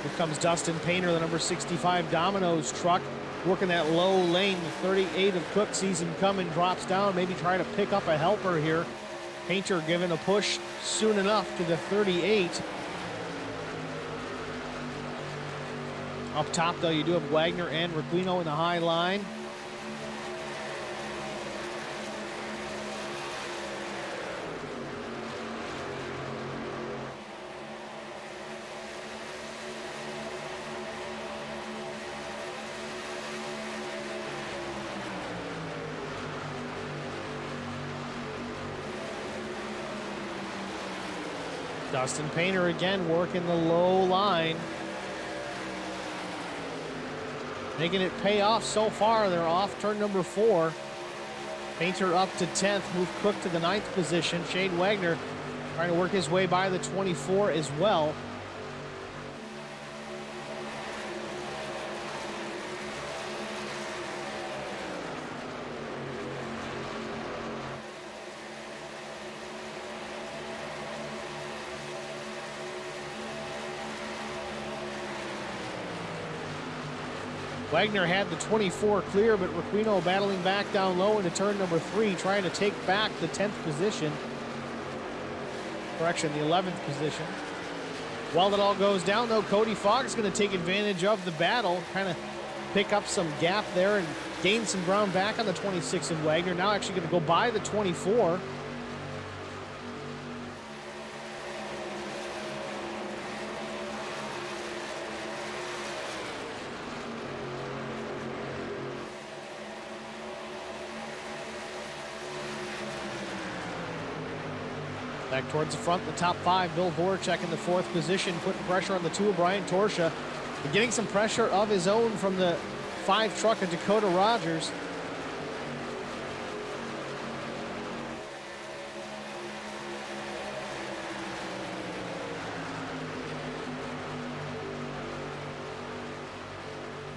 Here comes Dustin Painter, the number 65 Domino's truck, working that low lane. The 38 of Cook sees him coming, drops down, maybe try to pick up a helper here. Painter giving a push soon enough to the 38. Up top, though, you do have Wagner and Requino in the high line. Dustin Painter again working the low line. Making it pay off so far. They're off turn number 4. Painter up to 10th, moved Cook to the 9th position. Shane Wagner trying to work his way by the 24 as well. Wagner had the 24 clear, but Requino battling back down low into turn number 3, trying to take back the 10th position. Correction, the 11th position. While it all goes down, though, Cody Fogg's going to take advantage of the battle, kind of pick up some gap there and gain some ground back on the 26 in Wagner. Now actually going to go by the 24. Back towards the front, the top 5, Bill Voracek in the 4th position, putting pressure on the 2 of Brian Torsha. But getting some pressure of his own from the 5 truck of Dakota Rogers.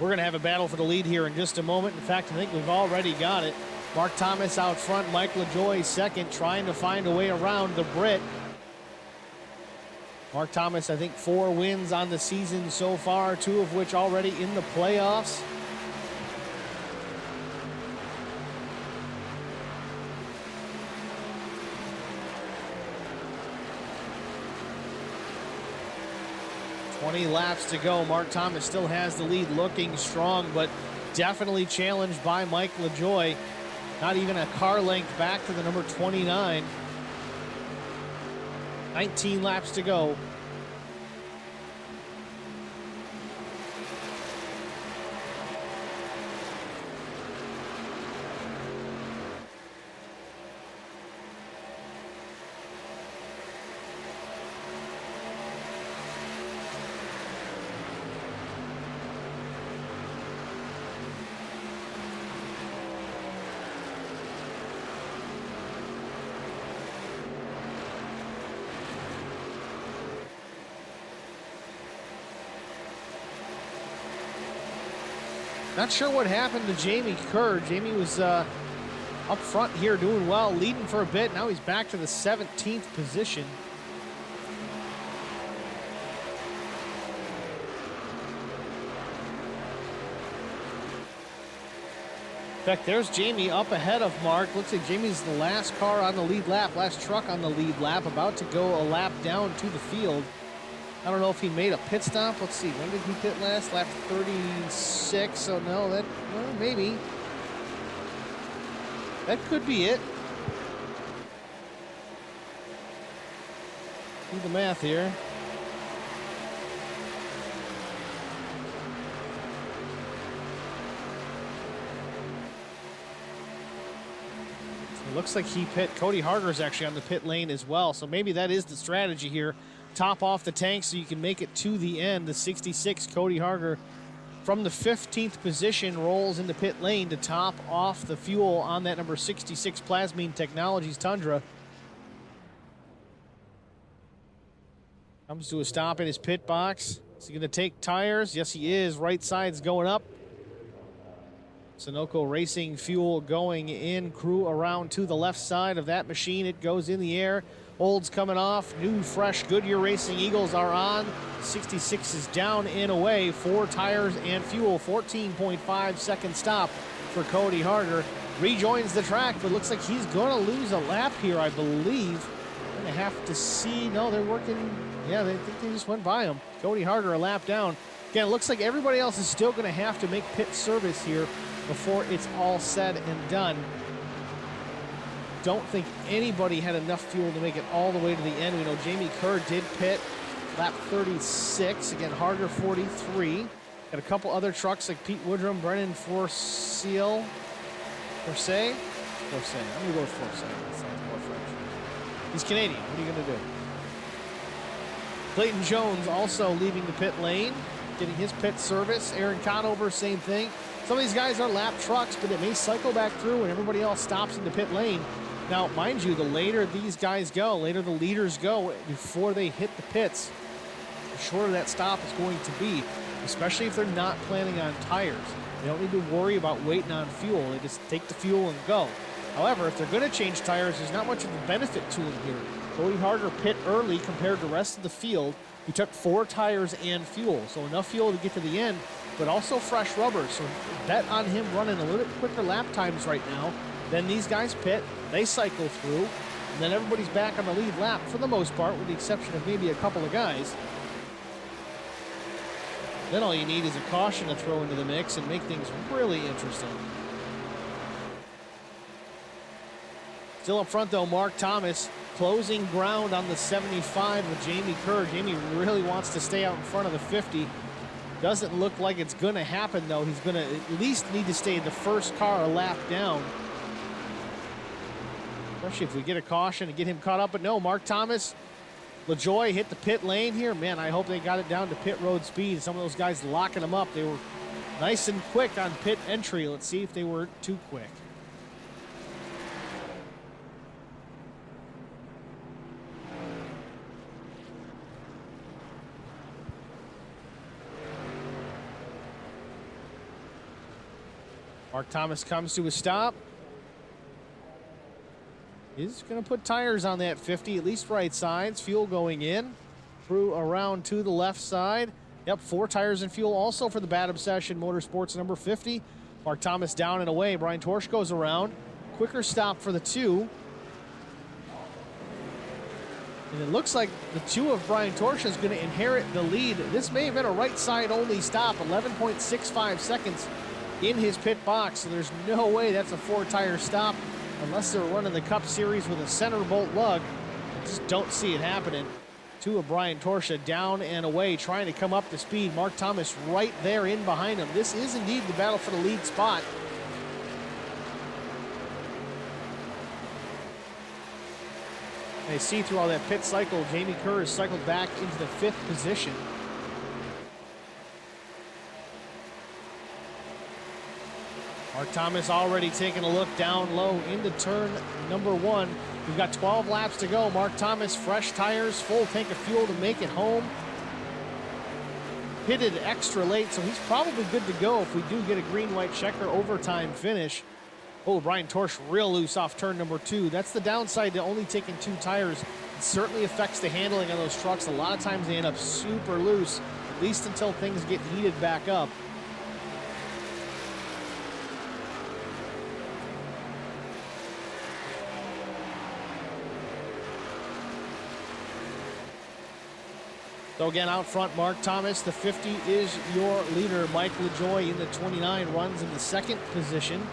We're going to have a battle for the lead here in just a moment. In fact, I think we've already got it. Mark Thomas out front, Mike LaJoy second, trying to find a way around the Brit. Mark Thomas, I think 4 wins on the season so far, 2 of which already in the playoffs. "20 laps to go. Mark Thomas still has the lead, looking strong, but definitely challenged by Mike LaJoy. Not even a car length back to the number 29. 19 laps to go. Not sure what happened to Jamie Kerr. Jamie was up front here doing well, leading for a bit. Now he's back to the 17th position. fact, there's Jamie up ahead of Mark. Looks like Jamie's the last car on the lead lap, last truck on the lead lap, about to go a lap down to the field. I don't know if he made a pit stop. Let's see, when did he pit last? Lap 36, so no, well, maybe. That could be it. Do the math here. Looks like he pit. Cody Harger's actually on the pit lane as well. So maybe that is the strategy here. Top off the tank so you can make it to the end. The 66 Cody Harger from the 15th position rolls into pit lane to top off the fuel on that number 66 Plasmine Technologies Tundra. Comes to a stop in his pit box. Is he going to take tires? Yes, he is. Right side's going up. Sunoco Racing fuel going in. Crew around to the left side of that machine. It goes in the air. Old's coming off. New, fresh Goodyear Racing Eagles are on. 66 is down and away. 4 tires and fuel. 14.5 second stop for Cody Harger. Rejoins the track, but looks like he's going to lose a lap here, I believe. Going to have to see. No, they're working. Yeah, they think they just went by him. Cody Harger a lap down. Again, it looks like everybody else is still going to have to make pit service here before it's all said and done. Don't think anybody had enough fuel to make it all the way to the end. We know Jamie Kerr did pit lap 36. Again, Harger 43. Got a couple other trucks like Pete Woodrum, Brennan Forsyth. I'm going to go with Forsyth. That sounds more French. He's Canadian. What are you going to do? Clayton Jones also leaving the pit lane, getting his pit service. Aaron Conover, same thing. Some of these guys are lap trucks, but it may cycle back through and everybody else stops in the pit lane. Now, mind you, the later these guys go, later the leaders go, before they hit the pits, the shorter that stop is going to be, especially if they're not planning on tires. They don't need to worry about waiting on fuel. They just take the fuel and go. However, if they're going to change tires, there's not much of a benefit to them here. Cody Harger pit early compared to the rest of the field. He took 4 tires and fuel, so enough fuel to get to the end, but also fresh rubber. So bet on him running a little bit quicker lap times right now. Then these guys pit, they cycle through, and then everybody's back on the lead lap for the most part, with the exception of maybe a couple of guys. Then all you need is a caution to throw into the mix and make things really interesting. Still up front though, Mark Thomas closing ground on the 75 with Jamie Kerr. Jamie really wants to stay out in front of the 50. Doesn't look like it's going to happen though. He's going to at least need to stay in the first car a lap down. Especially if we get a caution and get him caught up. But no, Mark Thomas, LaJoie hit the pit lane here. Man, I hope they got it down to pit road speed. Some of those guys locking them up. They were nice and quick on pit entry. Let's see if they were too quick. Mark Thomas comes to a stop. He's going to put tires on that 50, at least right sides. Fuel going in. Through around to the left side. Yep, 4 tires and fuel also for the Bad Obsession Motorsports number 50. Mark Thomas down and away. Brian Torsch goes around. Quicker stop for the 2. And it looks like the 2 of Brian Torsch is going to inherit the lead. This may have been a right side only stop. 11.65 seconds in his pit box. So there's no way that's a 4-tire stop unless they're running the Cup Series with a center bolt lug. I just don't see it happening. 2 of Brian Torsch down and away, trying to come up to speed. Mark Thomas right there in behind him. This is indeed the battle for the lead spot. They see through all that pit cycle, Jamie Kerr has cycled back into the 5th position. Mark Thomas already taking a look down low into turn number 1. We've got 12 laps to go. Mark Thomas, fresh tires, full tank of fuel to make it home. Pitted extra late, so he's probably good to go if we do get a green-white checker overtime finish. Oh, Brian Torsch real loose off turn number 2. That's the downside to only taking 2 tires. It certainly affects the handling on those trucks. A lot of times they end up super loose, at least until things get heated back up. So again, out front, Mark Thomas, the 50 is your leader. Mike LaJoie in the 29 runs in the second position.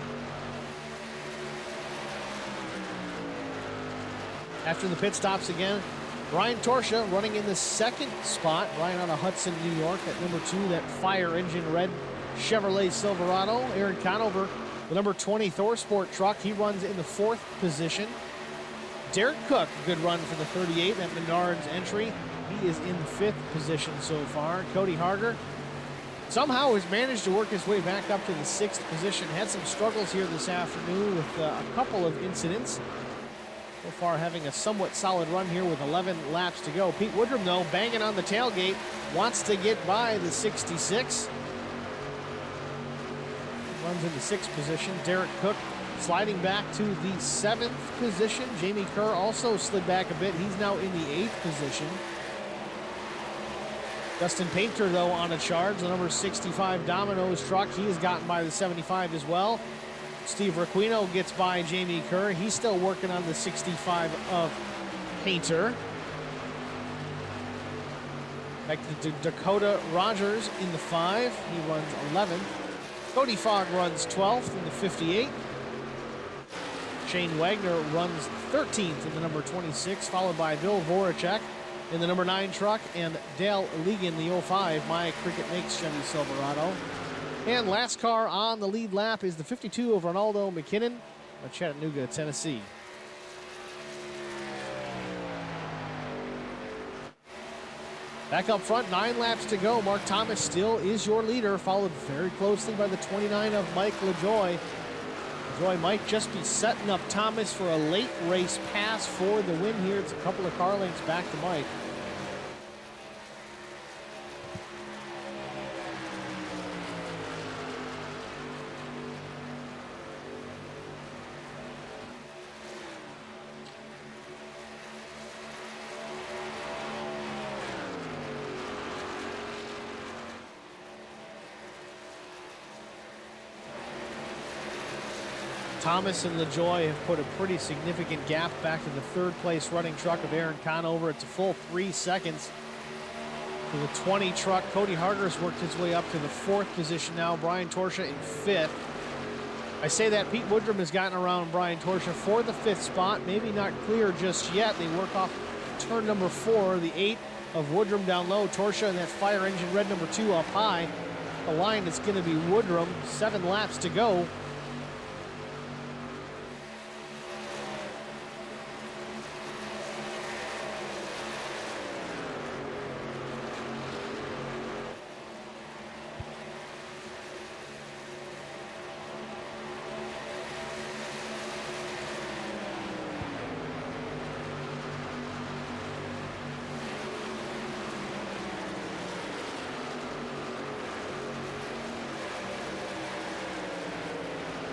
After the pit stops again, Brian Torsha running in the second spot. Brian out of Hudson, New York at number 2, that fire engine red Chevrolet Silverado. Aaron Conover, the number 20 Thor Sport truck. He runs in the 4th position. Derek Cook, good run for the 38, that Menards entry. He is in the 5th position so far. Cody Harger somehow has managed to work his way back up to the 6th position. Had some struggles here this afternoon with a couple of incidents. So far having a somewhat solid run here with 11 laps to go. Pete Woodrum, though, banging on the tailgate, wants to get by the 66. Runs in the 6th position. Derek Cook sliding back to the 7th position. Jamie Kerr also slid back a bit. He's now in the 8th position. Dustin Painter, though, on a charge. The number 65 Domino's truck. He has gotten by the 75 as well. Steve Requino gets by Jamie Kerr. He's still working on the 65 of Painter. Back to Dakota Rogers in the 5. He runs 11th. Cody Fogg runs 12th in the 58. Shane Wagner runs 13th in the number 26, followed by Bill Voracek in the number 9 truck, and Dale Legan, the 05, My Cricut Makes Chevy Silverado. And last car on the lead lap is the 52 of Ronaldo McKinnon of Chattanooga, Tennessee. Back up front, 9 laps to go. Mark Thomas still is your leader, followed very closely by the 29 of Mike LaJoie. LaJoie might just be setting up Thomas for a late race pass for the win here. It's a couple of car lengths back to Mike. Thomas and LaJoie have put a pretty significant gap back to the 3rd place running truck of Aaron Conover. It's a full 3 seconds to the 20 truck. Cody Harger's worked his way up to the 4th position now. Brian Torsha in 5th. I say that Pete Woodrum has gotten around Brian Torsha for the 5th spot. Maybe not clear just yet. They work off turn number 4, the 8 of Woodrum down low. Torsha and that fire engine red number 2 up high. The line is going to be Woodrum. 7 laps to go.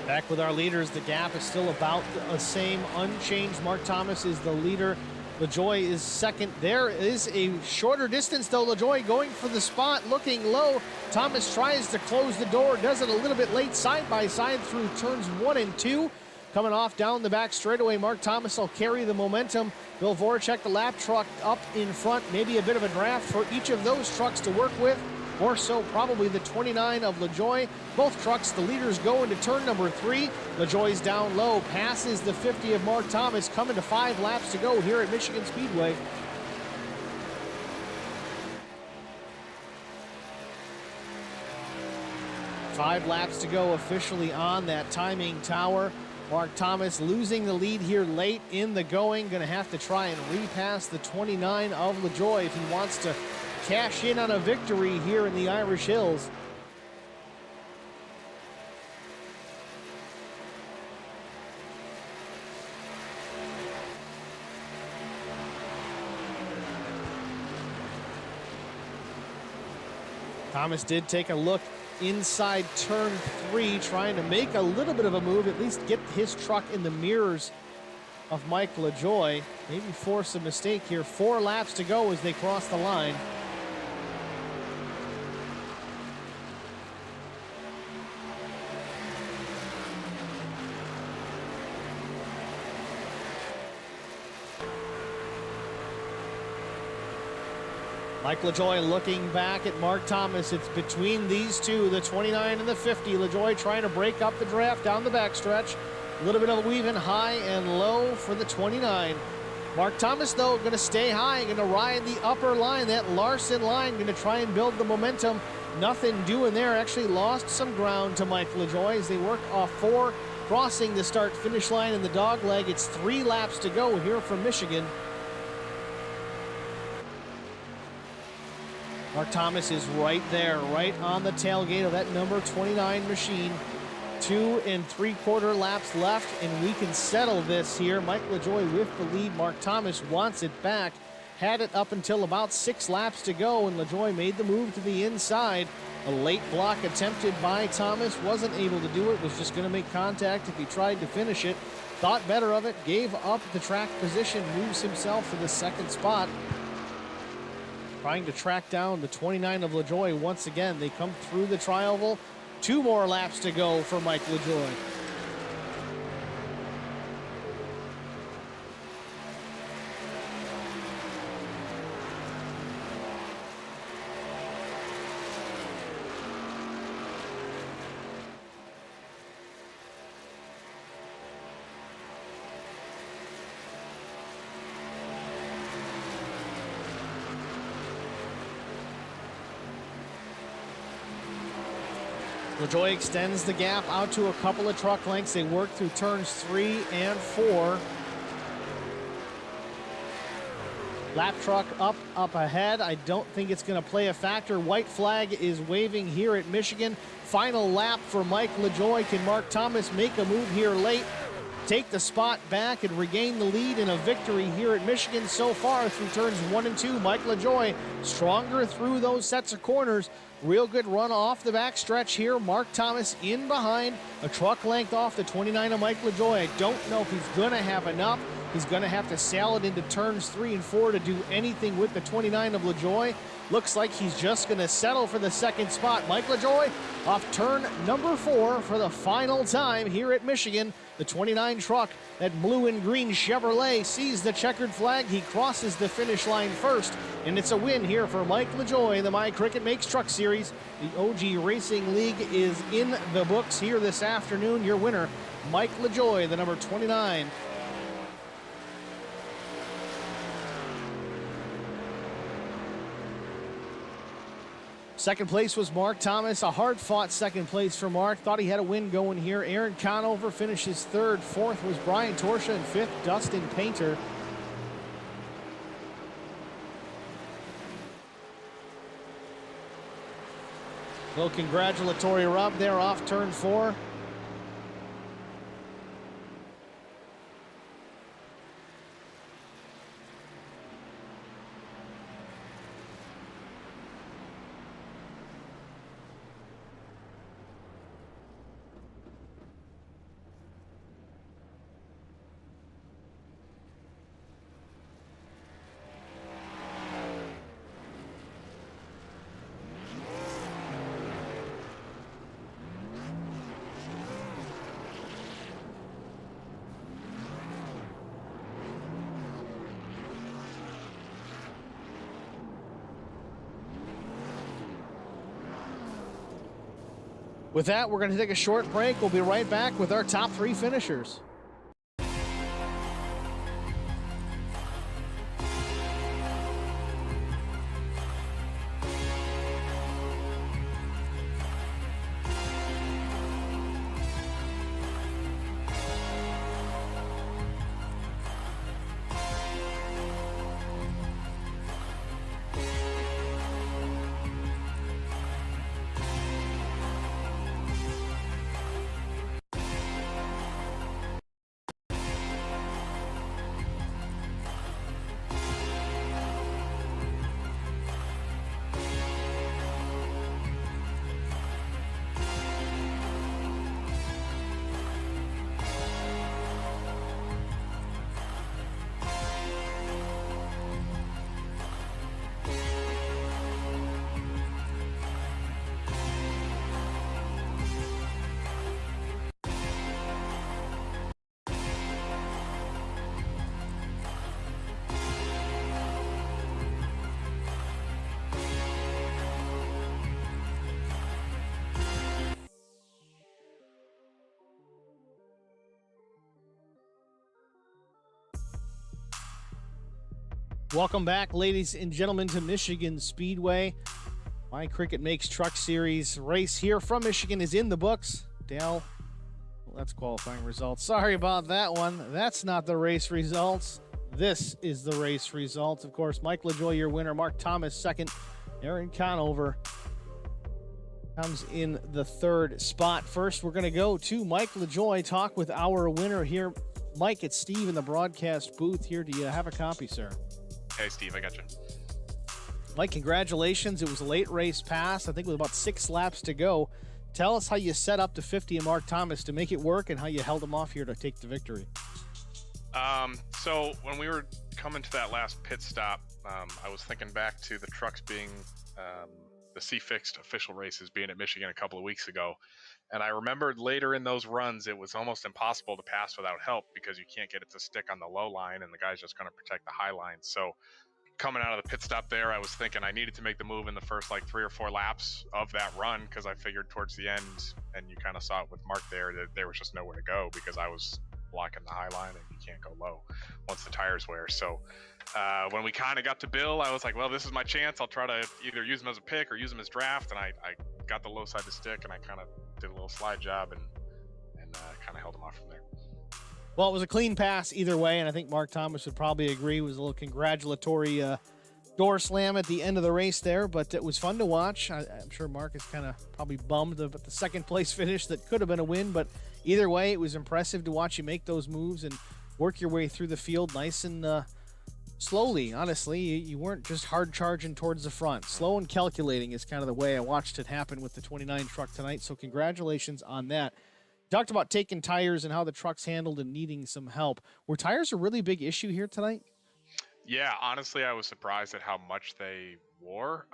Back with our leaders, the gap is still about the same, unchanged. Mark Thomas is the leader. LaJoie is second. There is a shorter distance, though. LaJoie going for the spot, looking low. Thomas tries to close the door, does it a little bit late, side by side through turns 1 and 2. Coming off down the back straightaway, Mark Thomas will carry the momentum. Bill Voracek, the lap truck, up in front. Maybe a bit of a draft for each of those trucks to work with. More so probably the 29 of LaJoie. Both trucks, the leaders go into turn number 3. LaJoie's down low, passes the 50 of Mark Thomas, coming to 5 laps to go here at Michigan Speedway. Five laps to go officially on that timing tower. Mark Thomas losing the lead here late in the going. Going to have to try and repass the 29 of LaJoie if he wants to cash in on a victory here in the Irish Hills. Thomas did take a look inside turn 3, trying to make a little bit of a move, at least get his truck in the mirrors of Mike LaJoie. Maybe force a mistake here. 4 laps to go as they cross the line. Mike LaJoie looking back at Mark Thomas. It's between these two, the 29 and the 50. LaJoie trying to break up the draft down the backstretch. A little bit of a weaving high and low for the 29. Mark Thomas, though, going to stay high, going to ride the upper line, that Larson line, going to try and build the momentum. Nothing doing there. Actually lost some ground to Mike LaJoie as they work off 4, crossing the start-finish line in the dog leg. It's 3 laps to go here from Michigan. Mark Thomas is right there, right on the tailgate of that number 29 machine. 2 3/4 laps left, and we can settle this here. Mike LaJoie with the lead. Mark Thomas wants it back. Had it up until about 6 laps to go, and LaJoie made the move to the inside. A late block attempted by Thomas. Wasn't able to do it. Was just going to make contact if he tried to finish it. Thought better of it. Gave up the track position. Moves himself to the 2nd spot. Trying to track down the 29 of LaJoie once again. They come through the tri-oval. 2 more laps to go for Mike LaJoie. LaJoie extends the gap out to a couple of truck lengths. They work through turns 3 and 4. Lap truck up ahead. I don't think it's going to play a factor. White flag is waving here at Michigan. Final lap for Mike LaJoie. Can Mark Thomas make a move here late? Take the spot back and regain the lead in a victory here at Michigan so far through turns 1 and 2. Mike LaJoie stronger through those sets of corners. Real good run off the backstretch here. Mark Thomas in behind, a truck length off the 29 of Mike LaJoie. I don't know if he's going to have enough. He's going to have to sail it into turns 3 and 4 to do anything with the 29 of LaJoie. Looks like he's just going to settle for the 2nd spot. Mike LaJoie off turn number 4 for the final time here at Michigan. The 29 truck, that blue and green Chevrolet, sees the checkered flag. He crosses the finish line first, and it's a win here for Mike LaJoie in the My Cricut Makes Truck Series. The OG Racing League is in the books here this afternoon. Your winner, Mike LaJoie, the number 29. Second place was Mark Thomas. A hard-fought second place for Mark. Thought he had a win going here. Aaron Conover finishes 3rd. 4th was Brian Torsha, and 5th, Dustin Painter. Little congratulatory rub there off turn 4. With that, we're going to take a short break. We'll be right back with our top 3 finishers. Welcome back, ladies and gentlemen, to Michigan Speedway. My Cricut Makes Truck Series race here from Michigan is in the books. Dale, well, that's qualifying results. Sorry about that one. That's not the race results. This is the race results. Of course, Mike LaJoie, your winner. Mark Thomas, second. Aaron Conover comes in the third spot. First, we're going to go to Mike LaJoie, talk with our winner here. Mike, it's Steve in the broadcast booth here. Do you have a copy, sir? Hey, Steve, I got you. Mike, congratulations. It was a late race pass, I think with about 6 laps to go. Tell us how you set up to 50 and Mark Thomas to make it work and how you held him off here to take the victory. So when we were coming to that last pit stop, I was thinking back to the trucks being the C-Fixed official races being at Michigan a couple of weeks ago. And I remembered later in those runs, it was almost impossible to pass without help because you can't get it to stick on the low line and the guy's just going to protect the high line. So coming out of the pit stop there, I was thinking I needed to make the move in the first like 3 or 4 laps of that run because I figured towards the end, and you kind of saw it with Mark there, that there was just nowhere to go because I was blocking the high line and you can't go low once the tires wear. So when we kind of got to Bill, I was like, well, this is my chance. I'll try to either use him as a pick or use him as draft. And I got the low side to stick and I kind of did a little slide job and kind of held him off from there. Well, it was a clean pass either way, and I think Mark Thomas would probably agree. It was a little congratulatory door slam at the end of the race there, but it was fun to watch. I'm sure Mark is kind of probably bummed about the second place finish that could have been a win, but either way, it was impressive to watch you make those moves and work your way through the field nice and slowly. Honestly, you weren't just hard charging towards the front. Slow and calculating is kind of the way I watched it happen with the 29 truck tonight, so congratulations on that. Talked about taking tires and how the truck's handled and needing some help. Were tires a really big issue here tonight? Yeah, honestly, I was surprised at how much they wore.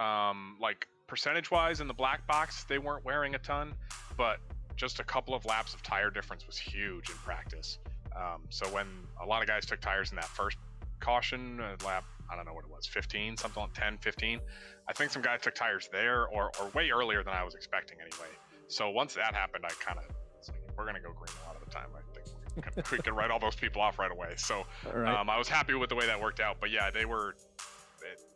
Like percentage-wise in the black box, they weren't wearing a ton, but just a couple of laps of tire difference was huge in practice. So when a lot of guys took tires in that first caution lap, I don't know what it was, 15, something like 10, 15. I think some guys took tires there or way earlier than I was expecting anyway. So once that happened, I kind of, it's like, we're going to go green a lot of the time. I think we can write all those people off right away. So right. I was happy with the way that worked out. But yeah, they were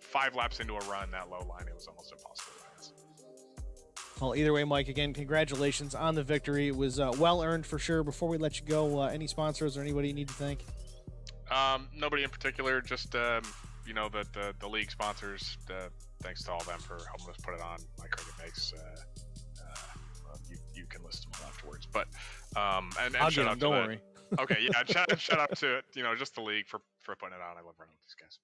5 laps into a run, that low line, it was almost impossible to pass. Well, either way, Mike, again, congratulations on the victory. It was well-earned for sure. Before we let you go, any sponsors or anybody you need to thank? Nobody in particular, just, you know, the league sponsors. Thanks to all of them for helping us put it on. My Cricut Makes. You can list them all afterwards. But and I'll shout get out them, don't to worry. Okay, yeah, shout out to, you know, just the league for putting it on. I love running with these guys.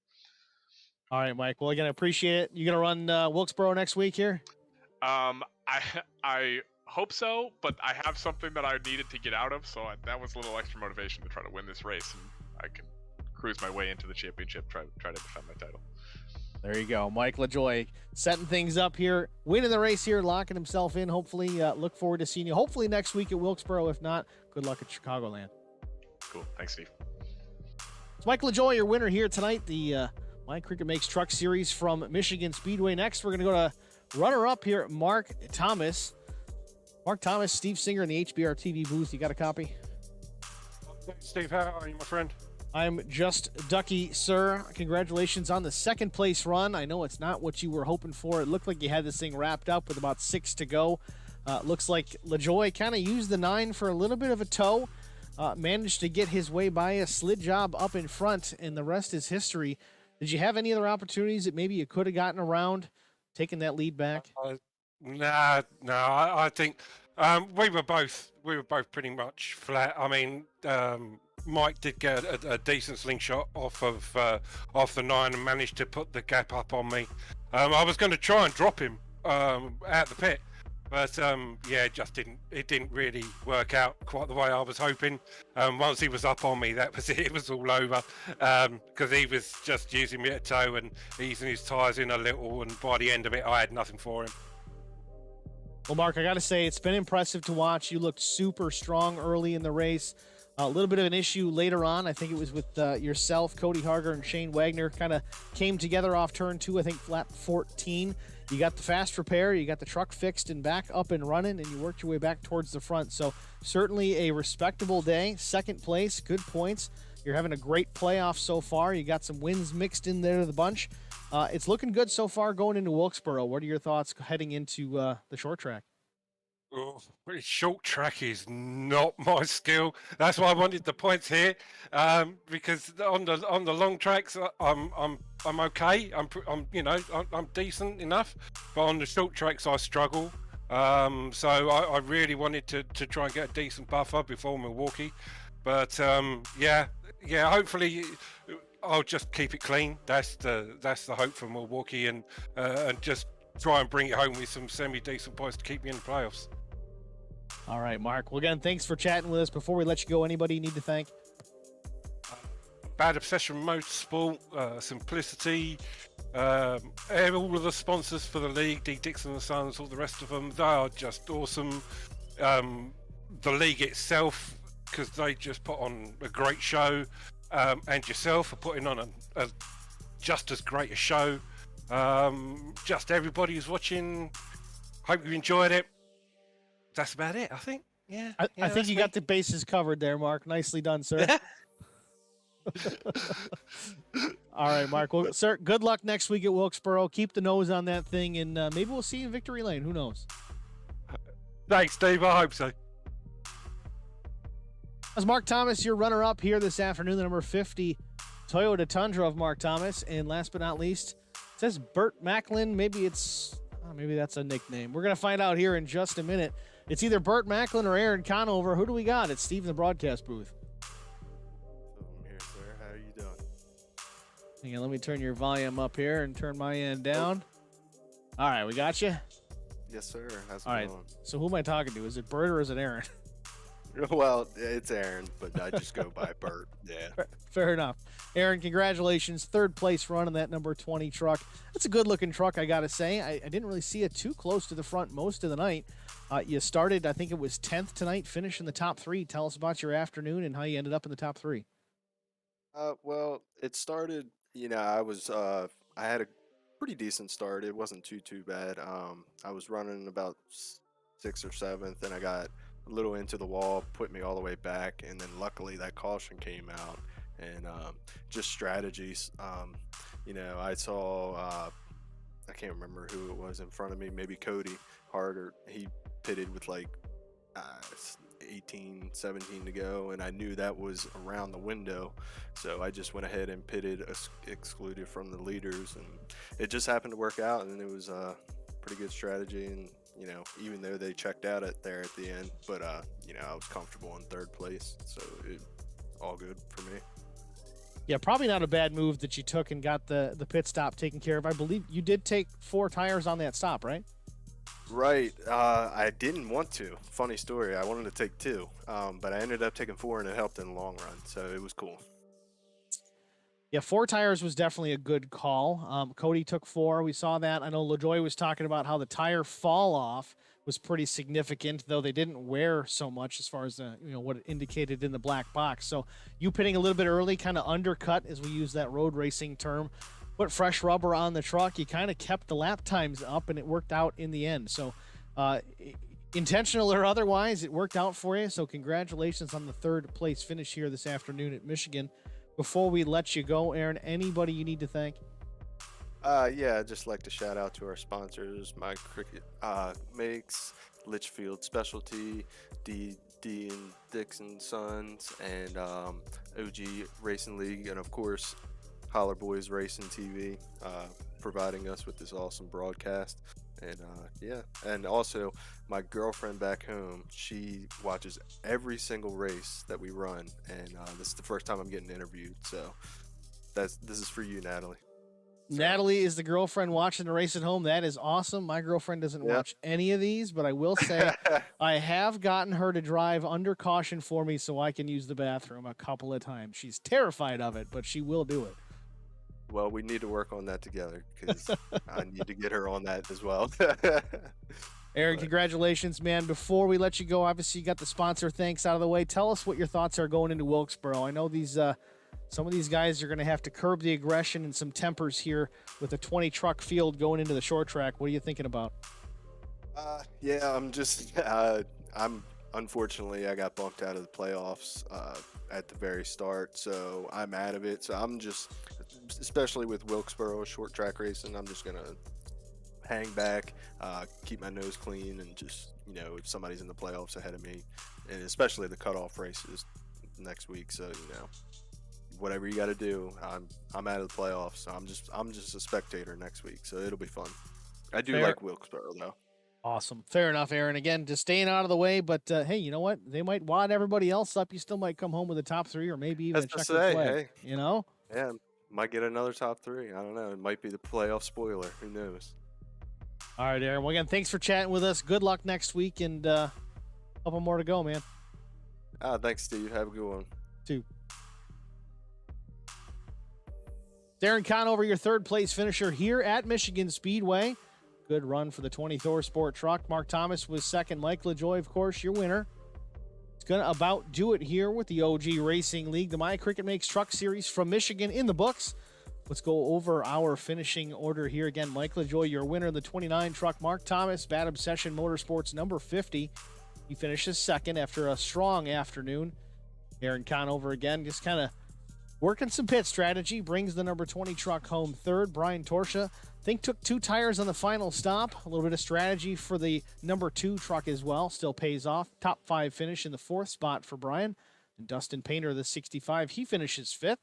All right, Mike. Well, again, I appreciate it. You gonna run Wilkesboro next week here? I hope so, but I have something that I needed to get out of, so that was a little extra motivation to try to win this race, and I can cruise my way into the championship, try to defend my title. There you go, Mike LaJoie setting things up here, winning the race here, locking himself in. Hopefully, look forward to seeing you. Hopefully next week at Wilkesboro. If not, good luck at Chicagoland. Cool, thanks, Steve. It's Mike LaJoie, your winner here tonight. The My Cricut Makes Truck Series from Michigan Speedway. Next, we're going to go to runner-up here, Mark Thomas. Mark Thomas, Steve Singer in the HBR TV booth. You got a copy? Steve, how are you, my friend? I'm just ducky, sir. Congratulations on the second place run. I know it's not what you were hoping for. It looked like you had this thing wrapped up with about 6 to go. Looks like LaJoie kind of used the 9 for a little bit of a tow. Managed to get his way by a slid job up in front, and the rest is history. Did you have any other opportunities that maybe you could have gotten around, taking that lead back? No. I think we were both pretty much flat. I mean, Mike did get a decent slingshot off the 9 and managed to put the gap up on me. I was going to try and drop him out the pit, but yeah, it didn't really work out quite the way I was hoping. Once he was up on me, that was it. It was all over because he was just using me at tow and easing his tyres in a little, and by the end of it, I had nothing for him. Well, Mark, I got to say, it's been impressive to watch. You looked super strong early in the race. A little bit of an issue later on. I think it was with yourself, Cody Harger, and Shane Wagner kind of came together off turn 2, I think lap 14. You got the fast repair, you got the truck fixed and back up and running, and you worked your way back towards the front. So certainly a respectable day. Second place, good points. You're having a great playoff so far. You got some wins mixed in there to the bunch. It's looking good so far going into Wilkesboro. What are your thoughts heading into the short track? Oh, short track is not my skill. That's why I wanted the points here, because on the long tracks I'm okay. I'm decent enough, but on the short tracks I struggle. So I really wanted to try and get a decent buffer before Milwaukee, but yeah. Hopefully I'll just keep it clean. That's the hope for Milwaukee, and just try and bring it home with some semi-decent points to keep me in the playoffs. All right, Mark. Well, again, thanks for chatting with us. Before we let you go, anybody you need to thank? Bad Obsession Motorsport, Simplicity, all of the sponsors for the league, D. Dixon and Sons, all the rest of them, they are just awesome. The league itself, because they just put on a great show, and yourself for putting on a just as great a show. Just everybody who's watching, hope you enjoyed it. That's about it, I think. Yeah, I think you got the bases covered there, Mark. Nicely done, sir. All right, Mark. Well, sir, good luck next week at Wilkesboro. Keep the nose on that thing, and maybe we'll see you in Victory Lane. Who knows? Thanks, Steve. I hope so. As Mark Thomas, your runner-up here this afternoon, the number 50 Toyota Tundra of Mark Thomas. And last but not least, it says Burt Macklin. Maybe that's a nickname. We're going to find out here in just a minute. It's either Burt Macklin or Aaron Conover. Who do we got? It's Steve in the broadcast booth. I'm here, sir. How are you doing? Hang on, let me turn your volume up here and turn my end down. All right, we got you. Yes, sir. How's it All right. going? So who am I talking to? Is it Burt or is it Aaron? Well, it's Aaron, but I just go by Burt. Yeah. Fair enough. Aaron, congratulations. Third place run in that number 20 truck. That's a good-looking truck, I got to say. I didn't really see it too close to the front most of the night. You started, I think it was 10th tonight, finished in the top 3. Tell us about your afternoon and how you ended up in the top 3. Well, it started, I had a pretty decent start. It wasn't too bad. I was running about 6th or 7th, and I got a little into the wall, put me all the way back, and then luckily that caution came out, and just strategies. I saw, I can't remember who it was in front of me, maybe Cody Harder. He pitted with like 18, 17 to go, and I knew that was around the window, so I just went ahead and pitted, excluded from the leaders, and it just happened to work out, and it was a pretty good strategy. And even though they checked out at the end, but I was comfortable in 3rd place, so it all good for me. Yeah, probably not a bad move that you took and got the pit stop taken care of. I believe you did take 4 tires on that stop, right? Right. I didn't want to. Funny story. I wanted to take 2, but I ended up taking 4, and it helped in the long run, so it was cool. Yeah, 4 tires was definitely a good call. Cody took 4. We saw that. I know LaJoy was talking about how the tire fall off was pretty significant, though they didn't wear so much as far as what it indicated in the black box. So you pitting a little bit early, kind of undercut, as we use that road racing term, put fresh rubber on the truck. You kind of kept the lap times up, and it worked out in the end. So intentional or otherwise, it worked out for you. So congratulations on the 3rd place finish here this afternoon at Michigan. Before we let you go, Aaron, anybody you need to thank? Yeah, I'd just like to shout out to our sponsors, My Cricut Makes, Litchfield Specialty, D and Dixon Sons, and OG Racing League, and of course, Holler Boys Racing TV, providing us with this awesome broadcast. And and also my girlfriend back home, she watches every single race that we run, and this is the first time I'm getting interviewed, so this is for you, Natalie. Natalie is the girlfriend watching the race at home. That is awesome. My girlfriend doesn't watch any of these, but I will say I have gotten her to drive under caution for me so I can use the bathroom a couple of times. She's terrified of it, but she will do it. Well, we need to work on that together, because I need to get her on that as well. Aaron, congratulations, man. Before we let you go, obviously you got the sponsor thanks out of the way. Tell us what your thoughts are going into Wilkesboro. I know these some of these guys are going to have to curb the aggression and some tempers here with a 20 truck field going into the short track. What are you thinking about? Yeah, I'm just I'm unfortunately, I got bumped out of the playoffs at the very start, so I'm out of it. So I'm just, especially with Wilkesboro short track racing, I'm just gonna hang back, keep my nose clean, and just, if somebody's in the playoffs ahead of me, and especially the cutoff races next week, so whatever you got to do, I'm out of the playoffs. So I'm just a spectator next week, so it'll be fun. I do like Wilkesboro though. Awesome. Fair enough, Aaron. Again, just staying out of the way, but hey, you know what? They might wad everybody else up. You still might come home with a top 3 or maybe even a checkered flag. Hey, Yeah, might get another top 3. I don't know. It might be the playoff spoiler. Who knows? All right, Aaron. Well, again, thanks for chatting with us. Good luck next week, and a couple more to go, man. Thanks, Steve. Have a good one. 2. Darren Conover, your third place finisher here at Michigan Speedway. Good run for the 20 Thor Sport truck. Mark Thomas was second. Mike LaJoy, of course, your winner. It's going to about do it here with the OG Racing League. The My Cricket Makes Truck Series from Michigan in the books. Let's go over our finishing order here. Again, Mike LaJoy, your winner in the 29 truck. Mark Thomas, Bad Obsession Motorsports, number 50. He finishes second after a strong afternoon. Darren Conover, again, just kind of working some pit strategy, brings the number 20 truck home third. Brian Torsha, I think, took 2 tires on the final stop. A little bit of strategy for the number 2 truck as well. Still pays off. Top 5 finish in the 4th spot for Brian. And Dustin Painter, the 65, he finishes 5th.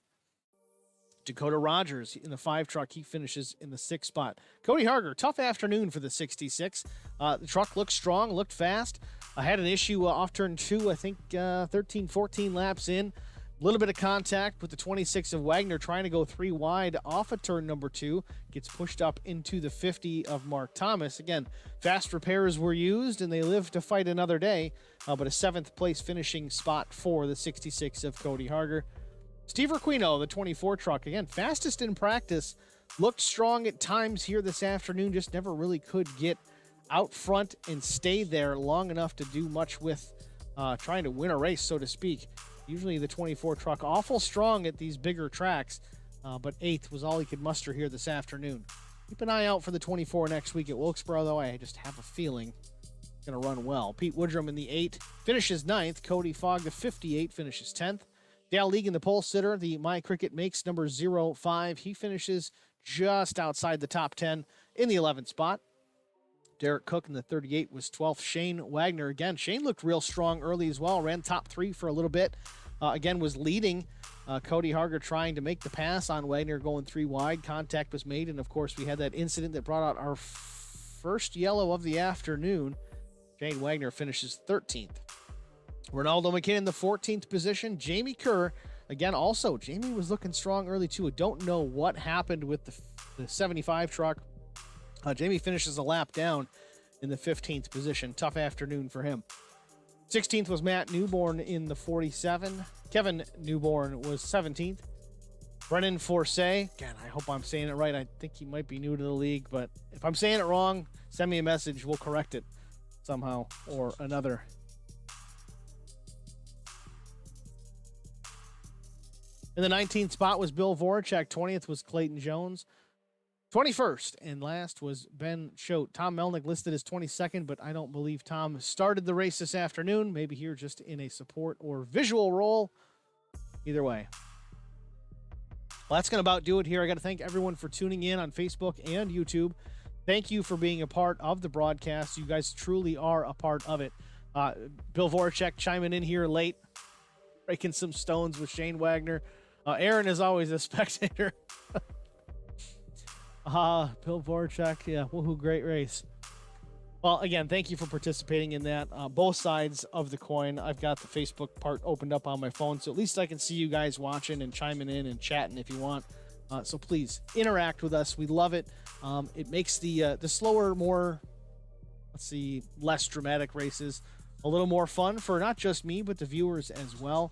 Dakota Rogers in the 5 truck, he finishes in the 6th spot. Cody Harger, tough afternoon for the 66. The truck looked strong, looked fast. I had an issue off turn 2, I think 13, 14 laps in. A little bit of contact with the 26 of Wagner trying to go 3 wide off of turn number 2. Gets pushed up into the 50 of Mark Thomas. Again, fast repairs were used and they live to fight another day. But a 7th place finishing spot for the 66 of Cody Harger. Steve Requino, the 24 truck, again, fastest in practice. Looked strong at times here this afternoon. Just never really could get out front and stay there long enough to do much with trying to win a race, so to speak. Usually the 24 truck awful strong at these bigger tracks, but 8th was all he could muster here this afternoon. Keep an eye out for the 24 next week at Wilkesboro, though. I just have a feeling it's going to run well. Pete Woodrum in the 8 finishes 9th. Cody Fogg, the 58, finishes 10th. Dale Leagan, the pole sitter, the My Cricket Makes number 05. He finishes just outside the top 10 in the 11th spot. Derek Cook in the 38 was 12th. Shane Wagner again. Shane looked real strong early as well. Ran top 3 for a little bit. Again, was leading. Cody Harger trying to make the pass on Wagner going 3 wide. Contact was made. And, of course, we had that incident that brought out our first yellow of the afternoon. Shane Wagner finishes 13th. Ronaldo McKinnon, the 14th position. Jamie Kerr, again, also, Jamie was looking strong early, too. I don't know what happened with the 75 truck. Jamie finishes a lap down in the 15th position. Tough afternoon for him. 16th was Matt Newborn in the 47. Kevin Newborn was 17th. Brennan Forsay, again, I hope I'm saying it right. I think he might be new to the league, but if I'm saying it wrong, send me a message. We'll correct it somehow or another. In the 19th spot was Bill Voracek. 20th was Clayton Jones. 21st and last was Ben Choate. Tom Melnick listed as 22nd, but I don't believe Tom started the race this afternoon. Maybe here just in a support or visual role. Either way. Well, that's going to about do it here. I got to thank everyone for tuning in on Facebook and YouTube. Thank you for being a part of the broadcast. You guys truly are a part of it. Bill Voracek chiming in here late, breaking some stones with Shane Wagner. Aaron is always a spectator. Bill Voracek, yeah, woohoo, great race. Well, again, thank you for participating in that. Both sides of the coin. I've got the Facebook part opened up on my phone, so at least I can see you guys watching and chiming in and chatting if you want. So please interact with us. We love it. It makes the slower, more, less dramatic races a little more fun for not just me, but the viewers as well.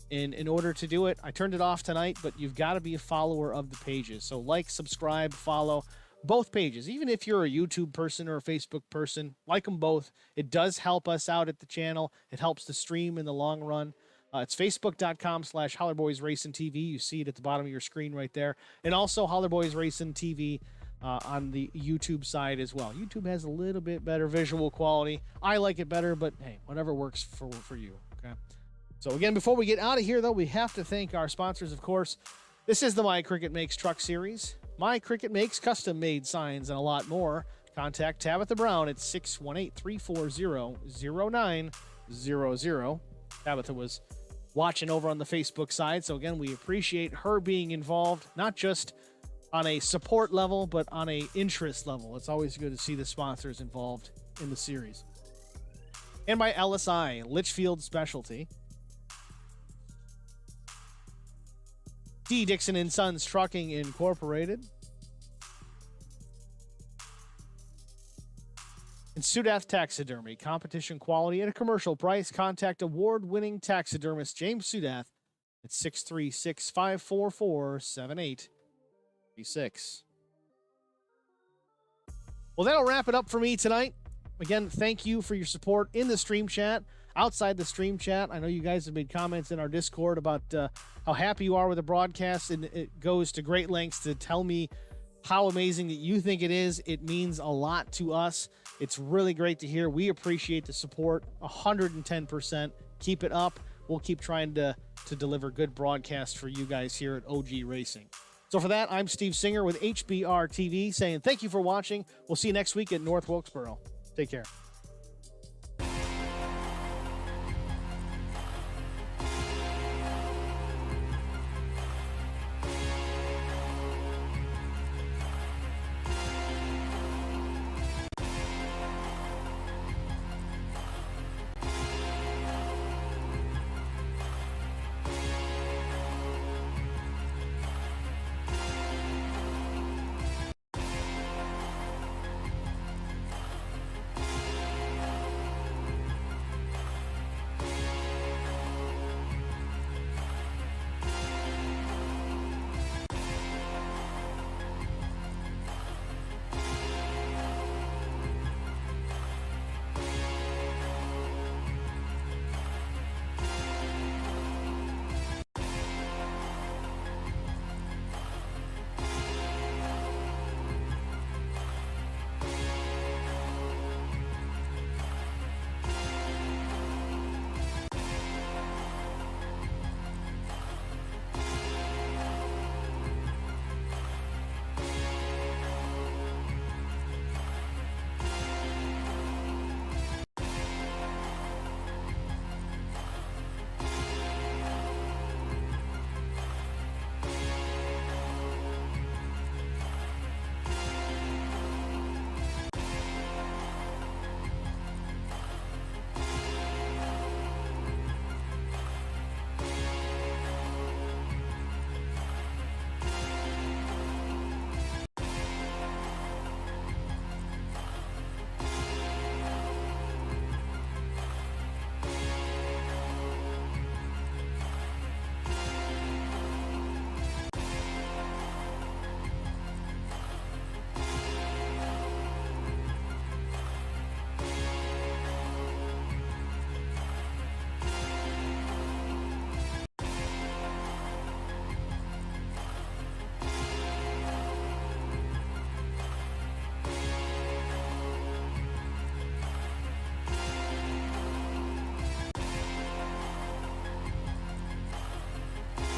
And in order to do it, I turned it off tonight, but you've got to be a follower of the pages. So like, subscribe, follow both pages. Even if you're a YouTube person or a Facebook person, like them both. It does help us out at the channel. It helps the stream in the long run. It's facebook.com/HollerBoysRacingTV. You see it at the bottom of your screen right there. And also HollerBoysRacingTV on the YouTube side as well. YouTube has a little bit better visual quality. I like it better, but hey, whatever works for you, okay? So again, before we get out of here, though, we have to thank our sponsors, of course. This is the My Cricut Makes Truck Series. My Cricut makes custom-made signs and a lot more. Contact Tabitha Brown at 618-340-0900. Tabitha was watching over on the Facebook side, so again, we appreciate her being involved, not just on a support level, but on a interest level. It's always good to see the sponsors involved in the series. And by LSI, Litchfield Specialty. D. Dixon & Sons Trucking Incorporated. And Sudath Taxidermy, competition quality at a commercial price. Contact award-winning taxidermist James Sudath at 636-544-7836. Well, that'll wrap it up for me tonight. Again, thank you for your support in the stream chat, outside the stream chat. I know you guys have made comments in our Discord about how happy you are with the broadcast, and it goes to great lengths to tell me how amazing that you think it is. It means a lot to us. It's really great to hear. We appreciate the support 110%. Keep it up. We'll keep trying to deliver good broadcasts for you guys here at OG Racing. So for that, I'm Steve Singer with HBR TV saying thank you for watching. We'll see you next week at North Wilkesboro. Take care.